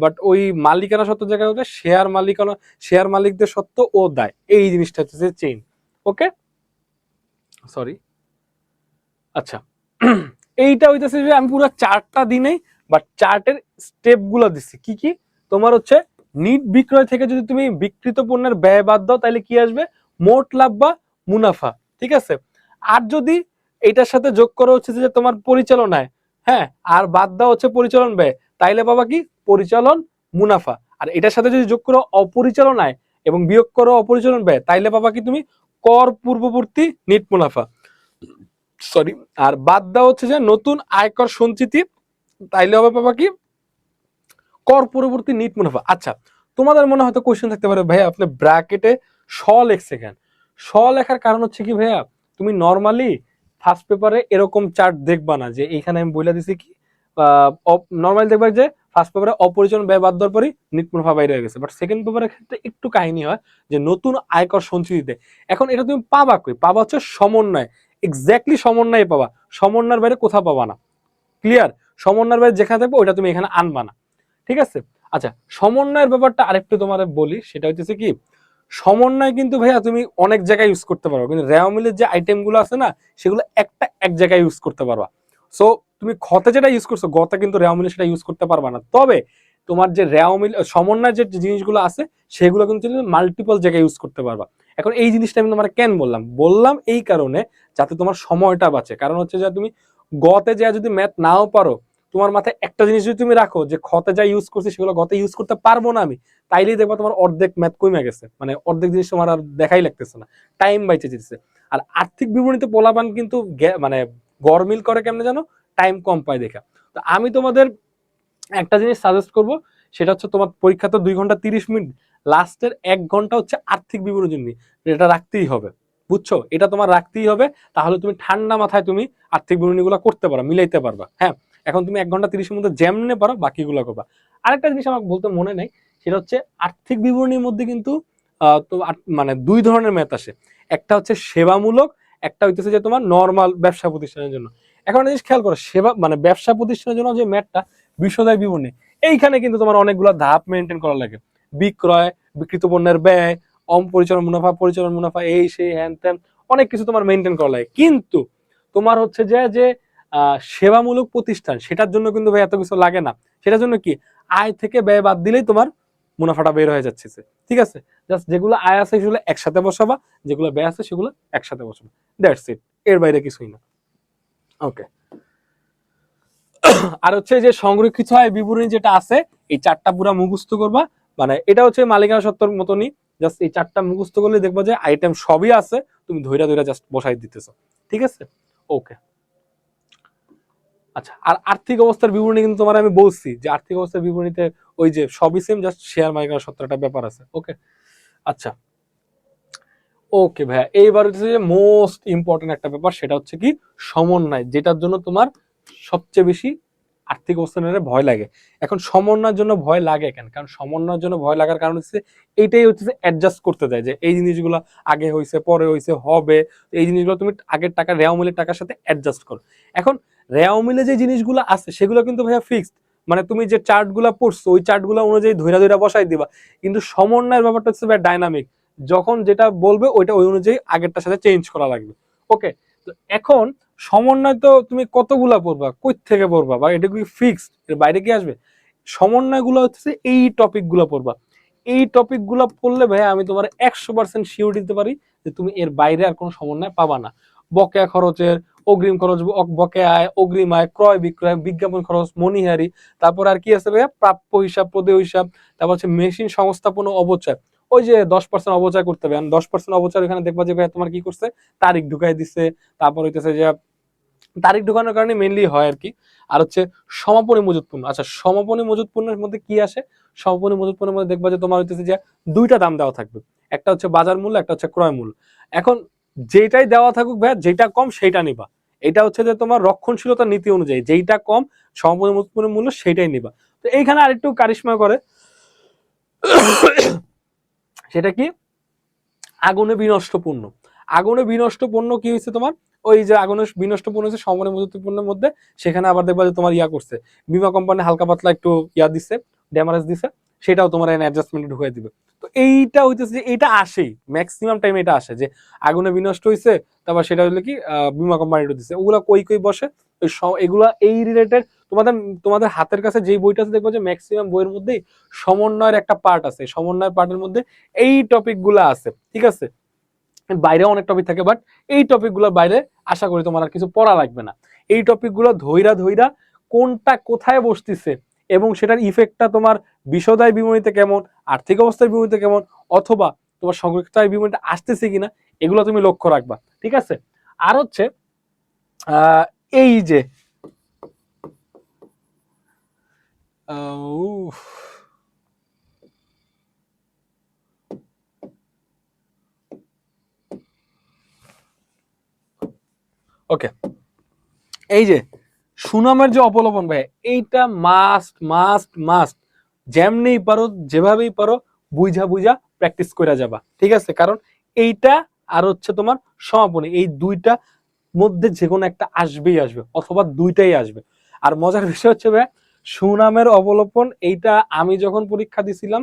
A: বাট ওই মালিকানা সত্ত্ব জায়গায় হচ্ছে শেয়ার মালিকানা, শেয়ার মালিকদের সত্ত্ব ও দায়, এই জিনিসটা হচ্ছে চেঞ্জ। ওকে, সরি, আচ্ছা এইটা হইতেছে যে আমি পুরো চারটা দিনেই বা চার্টের স্টেপ গুলো দিচ্ছি। কি কি তোমার হচ্ছে নিট বিক্রয় থেকে যদি তুমি বিক্রিত পণ্যের ব্যয় বাদ দাও তাহলে কি আসবে, মোট লাভ বা মুনাফা। ঠিক আছে, আর যদি এটার সাথে যোগ করো হচ্ছে যে তোমার পরিচালনায়, হ্যাঁ, আর বাদ দাও হচ্ছে পরিচালন ব্যয়, তাইলে বাবা কি পরিচালন মুনাফা। আর এটার সাথে যদি যোগ করো অপরিচালনায় এবং বিয়োগ করো অপরিচালন ব্যয়, তাইলে বাবা কি তুমি কর পূর্ববর্তী নিট মুনাফা। সরি, আর বাদ দেওয়া হচ্ছে যে নতুন আয়কর সঞ্চিতি, তাইলে হবে বাবা কি কর পরবর্তী নিট মুনাফা। আচ্ছা, তোমাদের মনে হয়তো কোশ্চেন থাকতে পারে ভাইয়া আপনি ব্র্যাকেটে স লেখছে কেন? স লেখার কারণ হচ্ছে কি ভাইয়া, তুমি নর্মালি ফার্স্ট পেপারে এরকম চার্ট দেখবা না যে এইখানে আমি বলে দিছি কি, নর্মালি দেখবা যে ফার্স্ট পেপারে অপরিচালন ব্যয় বাদ দেওয়ার পরই নিট মুনাফা বাইরে হয়ে গেছে, বাট সেকেন্ড পেপারের ক্ষেত্রে একটু কাহিনী হয় যে নতুন আয়কর সঞ্চিতিতে। এখন এটা তুমি পাবা কই? পাবা হচ্ছে সমন্বয়, এক্স্যাক্টলি সমন্বয় পাবা, সমন্বয়ের বাইরে কোথাও পাবা না। ক্লিয়ার? সমন্বয়ের বাইরে যেখানে থাকবে ওইটা তুমি এখানে আনবা না। ঠিক আছে, আচ্ছা সমন্বয়ের ব্যাপারটা আরেকটু তোমার বলি, সেটা হচ্ছে কি সমন্বয় কিন্তু ভাইয়া তুমি অনেক জায়গায় ইউজ করতে পারো, কিন্তু রেওয়া মিলের যে আইটেম গুলো আছে না সেগুলো একটা এক জায়গায় ইউজ করতে পারবা। সো তুমি খতে যেটা ইউজ করছো গতে কিন্তু রেওয়া মিলে সেটা ইউজ করতে পারবা না। তবে তোমার যে রেওয়া মিল সমন্বয়ের যে জিনিসগুলো আছে সেগুলো কিন্তু মাল্টিপল জায়গায় ইউজ করতে পারবা। এখন এই জিনিসটা আমি তোমার কেন বললাম, বললাম এই কারণে যাতে তোমার সময়টা বাঁচে। কারণ হচ্ছে যে তুমি গতে যা যদি ম্যাথ নাও পারো, তোমার মাথায় একটা জিনিস যদি তুমি রাখো যে খতে যা ইউজ করছি সেগুলো গতে ইউজ করতে পারবো না আমি, তাইলেই দেখবা তোমার অর্ধেক ম্যাথ কমে গেছে, মানে অর্ধেক জিনিস তোমার আর দেখাই লাগতেছে না, টাইম বাইচে যেতেছে। আর আর্থিক বিবরণীতে পোলাপান কিন্তু মানে গরমিল করে কেমনে জানো, টাইম কম পায় দেখা। তো আমি তোমাদের একটা জিনিস সাজেস্ট করব, সেটা হচ্ছে তোমার পরীক্ষা তো 2 ঘন্টা 30 মিনিট, লাস্টের 1 ঘন্টা হচ্ছে আর্থিক বিবরণীর জন্য, এটা রাখতেই হবে। বুঝছো, এটা তোমার রাখতেই হবে, তাহলে তুমি ঠান্ডা মাথায় তুমি আর্থিক বিবরণীগুলো করতে পারো, মিলাইতে পারবা। হ্যাঁ, এখন তুমি 1 ঘন্টা 30 মিনিটের মধ্যে যেমনে পারো বাকিগুলো করবা। আরেকটা জিনিস আমার বলতে মনে নেই, সেটা হচ্ছে আর্থিক বিবরণীর মধ্যে কিন্তু তো মানে 2 ধরনের ম্যাথ আসে, একটা হচ্ছে সেবামূলক, একটা হইতেছে যে তোমার নর্মাল ব্যবসা প্রতিষ্ঠানের জন্য। এখন একটা জিনিস খেয়াল করো, সেবা মানে ব্যবসা প্রতিষ্ঠানের জন্য যে ম্যাথটা বিশদায় বিবরণী, এইখানে কিন্তু তোমার অনেকগুলো ধাপ মেনটেন করা লাগে, বিক্রয়, বিক্রিত পণ্যের ব্যয়, পরিচালন মুনাফা, পরিচালন মুনাফা, এই সেই হ্যান ত্যান অনেক কিছু তোমার মেনটেন করা লাগে। কিন্তু তোমার হচ্ছে যে যে সেবামূলক প্রতিষ্ঠান সেটার জন্য কিন্তু ভাই এত কিছু লাগে না। সেটার জন্য কি আয় থেকে ব্যয় বাদ দিলেই তোমার মুনাফাটা বের হয়ে যাচ্ছে। ঠিক আছে, জাস্ট যেগুলো আয় আছে সেগুলো একসাথে বসাবা, যেগুলো ব্যয় আছে সেগুলো একসাথে বসাবা, দ্যাটস ইট, এর বাইরে কিছুই না। ওকে, আর হচ্ছে যে সংরক্ষিত হয় বিবরণী যেটা আছে, এই চারটা পুরা মুখস্থ করবা, মানে এটা হচ্ছে মালিকানা সত্ত্বর মতনই, জাস্ট এই চারটা মুখস্থ করলে দেখবা যে আইটেম সবই আছে, তুমি ধৈরা ধৈরা জাস্ট বসাই দিতেছো। ঠিক আছে, ওকে। আচ্ছা, আর আর্থিক অবস্থার বিবরণী কিন্তু তোমার আমি বলছি যে আর্থিক অবস্থার বিবরণীতে ওই যে সবই সেম, জাস্ট শেয়ার মালিকানা সত্ত্বর একটা ব্যাপার আছে। ওকে, আচ্ছা, ওকে ভাইয়া, এইবার হচ্ছে যে মোস্ট ইম্পর্টেন্ট একটা ব্যাপার, সেটা হচ্ছে কি সমন্বয়, যেটার জন্য তোমার সবচেয়ে বেশি আর্থিক অবস্থা নিয়ে ভয় লাগে। এখন সমন্বয়ের জন্য ভয় লাগে কেন? কারণ সমন্বয়ের জন্য ভয় লাগার কারণ হচ্ছে এইটাই হচ্ছে অ্যাডজাস্ট করতে দেয় যে এই জিনিসগুলো আগে হয়েছে, পরে হয়েছে, হবে, এই জিনিসগুলো তুমি আগের টাকা রেওয়া মিলের টাকার সাথে অ্যাডজাস্ট করো। এখন রেওয়া মিলে যে জিনিসগুলো আছে সেগুলো কিন্তু ভাইয়া ফিক্সড, মানে তুমি যে চার্ট গুলা পড়ছো ওই চার্ট গুলা অনুযায়ী ধৈরা ধৈরা বসাই দিবা। কিন্তু সমন্বয়ের ব্যাপারটা হচ্ছে ডাইনামিক, যখন যেটা বলবে ওইটা ওই অনুযায়ী আগেরটার সাথে চেঞ্জ করা লাগবে। ওকে, তো এখন সমন্বয় তো তুমি কতগুলা পড়বা, কই থেকে পড়বা, বা এটা কি ফিক্সড, এর বাইরে কি আসবে? সমন্বয় গুলো হচ্ছে এই টপিক গুলো পড়বা। এই টপিক গুলো পড়লে ভাই আমি তোমার 100% শিওর দিতে পারি যে তুমি এর বাইরে আর কোনো সমন্বয় পাবা না। বকেয়া খরচের, অগ্রিম খরচ, বকেয়া আয়, অগ্রিম আয়, ক্রয় বিক্রয়, বিজ্ঞাপন খরচ, মনিহারি, তারপর আর কি আছে ভাইয়া, প্রাপ্য হিসাব, প্রদেয় হিসাব, তারপর হচ্ছে মেশিন সংস্থাপন ও অবচয়, ওই যে 10% অবচয় করতে হবে। 10% অবচয় এখানে দেখবা যে ভাইয়া তোমার কি করছে, তারিখ ঢুকাই দিচ্ছে, তারপর হইতেছে যে তারিখ ঢোকানোর কারণে মেইনলি হয় আর কি। আর হচ্ছে সমাপনী মজুত পণ্য। আচ্ছা, সমাপনী মজুত পণ্যের মধ্যে কি আসে? সমাপনী মজুত পণ্যের মধ্যে দেখবা যে তোমার হইতেছে যে দুইটা দাম দেওয়া থাকবে, একটা হচ্ছে বাজার মূল্য, একটা হচ্ছে ক্রয় মূল্য। এখন যেটাই দেওয়া থাকুক ভাইয়া, যেটা কম সেইটা নিবা। এটা হচ্ছে যে তোমার রক্ষণশীলতার নীতি অনুযায়ী যেইটা কম সমাপনী মজুত পণ্যের মূল্য সেইটাই নিবা। তো এইখানে আরেকটু কারিশমা করে, সেটা কি আগুনে বিনষ্ট পণ্য। আগুনে বিনষ্ট পণ্য কি হয়েছে তোমার, ওই যে আগুনে বিনষ্ট পণ্য হচ্ছে সমন্বয় মজুত পণ্যের মধ্যে, সেখানে আবার দেখবা যে তোমার ইয়া করছে, বীমা কোম্পানি হালকা পাতলা একটু ইয়া দিচ্ছে, ড্যামারেজ দিছে, সেটাও তোমার এনে অ্যাডজাস্টমেন্টে ঢুকিয়ে দিবে। তো এইটা হইতেছে যে এইটা আসেই ম্যাক্সিমাম টাইম, এটা আসে যে আগুনে বিনষ্ট হয়েছে, তারপর সেটা হলো কি বীমা কোম্পানিটা দিচ্ছে, ওগুলা কই কই বসে ওই এগুলা এই রিলেটেড। তোমাদের তোমাদের হাতের কাছে যেই বইটা আছে দেখবো যে ম্যাক্সিমাম বইয়ের মধ্যেই সমন্বয়ের একটা পার্ট আছে, সমন্বয়ের পার্টের মধ্যে এই টপিক গুলা আছে, ঠিক আছে। বাইরেও অনেক টপিক থাকে, বাট এই টপিক গুলোর বাইরে আশা করি তোমার আর কিছু পড়া লাগবে না। এই টপিক গুলো ধইরা ধইরা কোনটা কোথায় বসতেছে এবং সেটার ইফেক্টটা তোমার বিষদায় বিবরণীতে কেমন, আর্থিক অবস্থার বিবরণীতে কেমন, অথবা তোমার সংরক্ষিত আয় বিবরণীতে আসতেছে কিনা, এগুলো তুমি লক্ষ্য রাখবা, ঠিক আছে। আর হচ্ছে আহ এই যে ওকে, এই যে সুনামের যে অবলম্বন ভাই, এইটা মাস্ট মাস্ট মাস্ট, যেমনি পারো যেভাবেই পারো বুঝা বুঝা প্র্যাকটিস করে যাবা, ঠিক আছে। কারণ এইটা আর হচ্ছে তোমার সমাপনী, এই দুইটা মধ্যে যে কোনো একটা আসবেই আসবে, অথবা দুইটাই আসবে। আর মজার বিষয় হচ্ছে ভাই, সুনামের অবলম্বন এইটা আমি যখন পরীক্ষা দিছিলাম,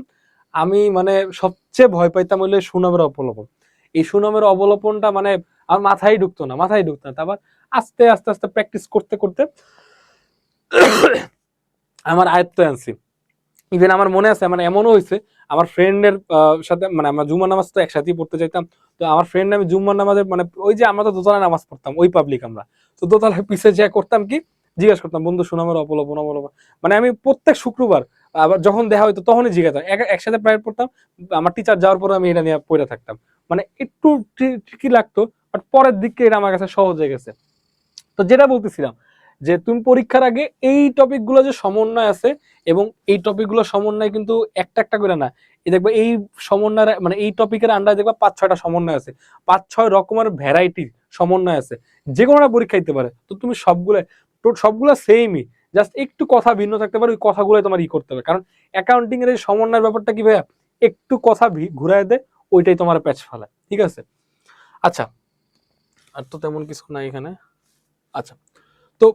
A: আমি মানে সবচেয়ে ভয় পাইতাম হইলে সুনামের অবলম্বন। এই সুনামের অবলম্বনটা মানে আমার মাথায় ঢুকতো না, মাথায় ঢুকতো না। তারপর আস্তে আস্তে আস্তে প্র্যাকটিস করতে করতে আমার আয়ত্ত আনছি। ইভেন আমার মনে আছে, মানে এমনও হয়েছে আমার ফ্রেন্ডের সাথে, মানে আমরা জুম্মার নামাজ তো একসাথেই পড়তে চাইতাম। তো আমার ফ্রেন্ড আমি জুম্মার নামাজের মানে ওই যে আমরা তো দোতলায় নামাজ পড়তাম, ওই পাবলিক আমরা, তো দোতলায় পিছিয়ে যা করতাম কি, জিজ্ঞেস করতাম বন্ধু সুনামের অবলম্বন অবলম্বন। মানে আমি প্রত্যেক শুক্রবার আবার যখন দেখা হইতো তখনই জিজ্ঞাসা, একসাথে প্রাইভেট পড়তাম, আমার টিচার যাওয়ার পরে আমি এটা নিয়ে পড়ে থাকতাম। মানে একটু ট্রিকি লাগতো, বাট পরের দিকে এটা আমার কাছে সহজ হয়ে গেছে। তো যেটা বলতেছিলাম যে তুমি পরীক্ষার আগে এই টপিকগুলো যে সমন্বয় আছে, এবং এই টপিকগুলো সমন্বয় কিন্তু একটা একটা করে না, এই দেখবে এই সমন্বয় মানে এই টপিকের আন্ডারে দেখবা 5-6টা সমন্বয় আছে, 5-6 রকমের ভ্যারাইটি সমন্বয় আছে, যে কোনো পরীক্ষা দিতে পারে। তো তুমি সবগুলো সেমই, জাস্ট একটু কথা ভিন্ন থাকতে পারে, ওই কথাগুলো তোমার করতে হবে। কারণ অ্যাকাউন্টিং এর এই সমন্বয়ের ব্যাপারটা কি ভাইয়া, একটু কথা ঘুরায় দেয়, ওইটাই তোমার প্যাচ ফেলায়, ঠিক আছে। আচ্ছা, আর তো তেমন কিছু নাই এখানে। আচ্ছা, তো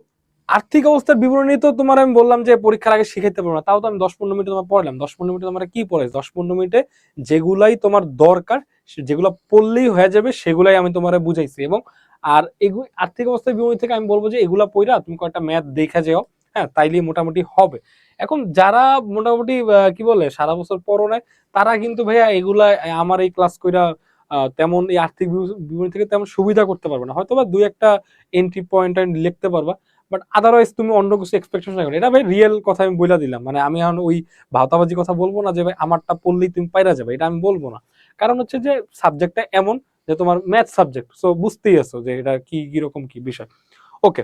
A: আর্থিক অবস্থার বিবরণী তো তোমার আমি বললাম যে পরীক্ষার আগে শিখাইতে পারবো না, তাও তো আমি 10-15 মিনিটে তোমার পড়লাম। 10-15 মিনিটে তোমার কি পড়ে, 10-15 মিনিটে যেগুলাই তোমার দরকার, যেগুলো পড়লেই হয়ে যাবে সেগুলাই আমি তোমার বুঝাইছি। এবং আর এগুলো আর্থিক অবস্থার বিবরণী থেকে আমি বলবো যে এগুলা পড়া তুমি কয়েকটা ম্যাথ দেখে যাও, হ্যাঁ, তাইলেই মোটামুটি হবে। এখন যারা মোটামুটি কি বলে সারা বছর পড়ো নাই, তারা কিন্তু ভাইয়া এগুলা আমার এই ক্লাস কইরা তেমন এই আর্থিক বিবরণী থেকে তেমন সুবিধা করতে পারবে না, হয়তো বা দুই একটা এন্ট্রি পয়েন্ট লিখতে পারবা, বাট আদারওয়াইজ তুমি অন্য কিছু এক্সপেকটেশন রাখো। এটা ভাই রিয়েল কথা আমি বলে দিলাম, মানে আমি এখন ওই ভাওতাবাজি কথা বলবো না যে ভাই আমারটা পড়লেই তুমি পাইরা যাবে, এটা আমি বলবো না। কারণ হচ্ছে যে সাবজেক্টটা এমন যে তোমার ম্যাথ সাবজেক্ট, সো বুঝতেই আছো যে এটা কি কিরকম কি বিষয়। ওকে,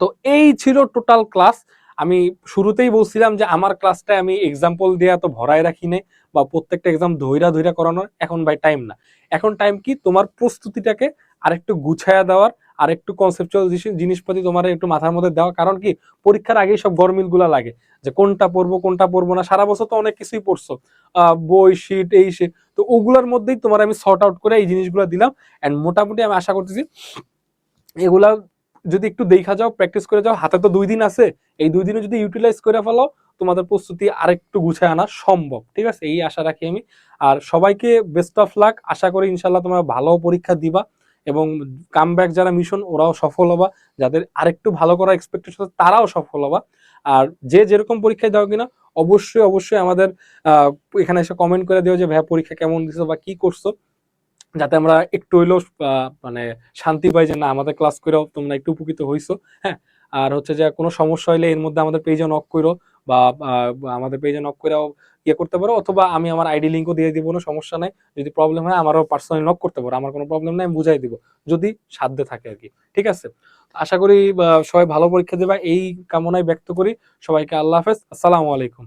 A: তো এই ছিল টোটাল ক্লাস। আমি শুরুতেই বলছিলাম যে আমার ক্লাসটা আমি এক্সাম্পল দিয়ে এত ভরায় রাখি নাই, বা প্রত্যেকটা এক্সাম ধৈরা ধৈরা করানোর এখন ভাই টাইম না। এখন টাইম কি তোমার প্রস্তুতিটাকে আরেকটু গুছায়া দেওয়ার, আর একটু কনসেপচুয়াল জিনিসপাতি তোমার একটু মাথার মধ্যে দেওয়া। কারণ কি পরীক্ষার আগেই সব গরমিল গুলা লাগে, যে কোনটা পড়বো কোনটা পড়বো না। সারা বছর তো অনেক কিছুই পড়ছো, বই শিট এই সে, তো ওগুলোর মধ্যেই তোমার আমি সর্ট আউট করে এই জিনিসগুলো দিলাম। এন্ড মোটামুটি আমি আশা করতেছি এগুলা যদি একটু দেখা যাও, প্র্যাকটিস করে যাও, হাতে তো 2 দিন আছে, এই 2 দিনে যদি ইউটিলাইজ করে ফেলো, তোমাদের প্রস্তুতি আরেকটু গুছায় আনা সম্ভব, ঠিক আছে, এই আশা রাখি আমি। আর সবাইকে বেস্ট অফ লাক, আশা করি ইনশাল্লাহ তোমরা ভালো পরীক্ষা দিবা, এবং কামব্যাক যারা মিশন ওরাও সফল হবা, যাদের আরেকটু ভালো করার এক্সপেকটেশন তারাও সফল হবা। আর যে যেরকম পরীক্ষায় দাও কিনা, অবশ্যই অবশ্যই আমাদের এখানে এসে কমেন্ট করে দিও যে ভাইয়া পরীক্ষা কেমন দিছো বা কি করছো, যাতে আমরা একটু হইলেও মানে শান্তি পাই যে না আমাদের ক্লাস করেও তোমরা একটু উপকৃত হইছো। হ্যাঁ, আর হচ্ছে যে কোনো সমস্যা হইলে এর মধ্যে আমাদের পেজে নক করো, বা আমাদের পেজে নক করেও ইয়ে করতে পারো, অথবা আমি আমার আইডি লিঙ্কও দিয়ে দিব, কোনো সমস্যা নাই। যদি প্রবলেম হয় আমারও পার্সোনালি নক করতে পারো, আমার কোনো প্রবলেম নাই, আমি বুঝাই দিব যদি সাধ্যে থাকে আর কি, ঠিক আছে। আশা করি সবাই ভালো পরীক্ষা দেবা, এই কামনায় ব্যক্ত করি। সবাইকে আল্লাহ হাফেজ, আসসালামু আলাইকুম।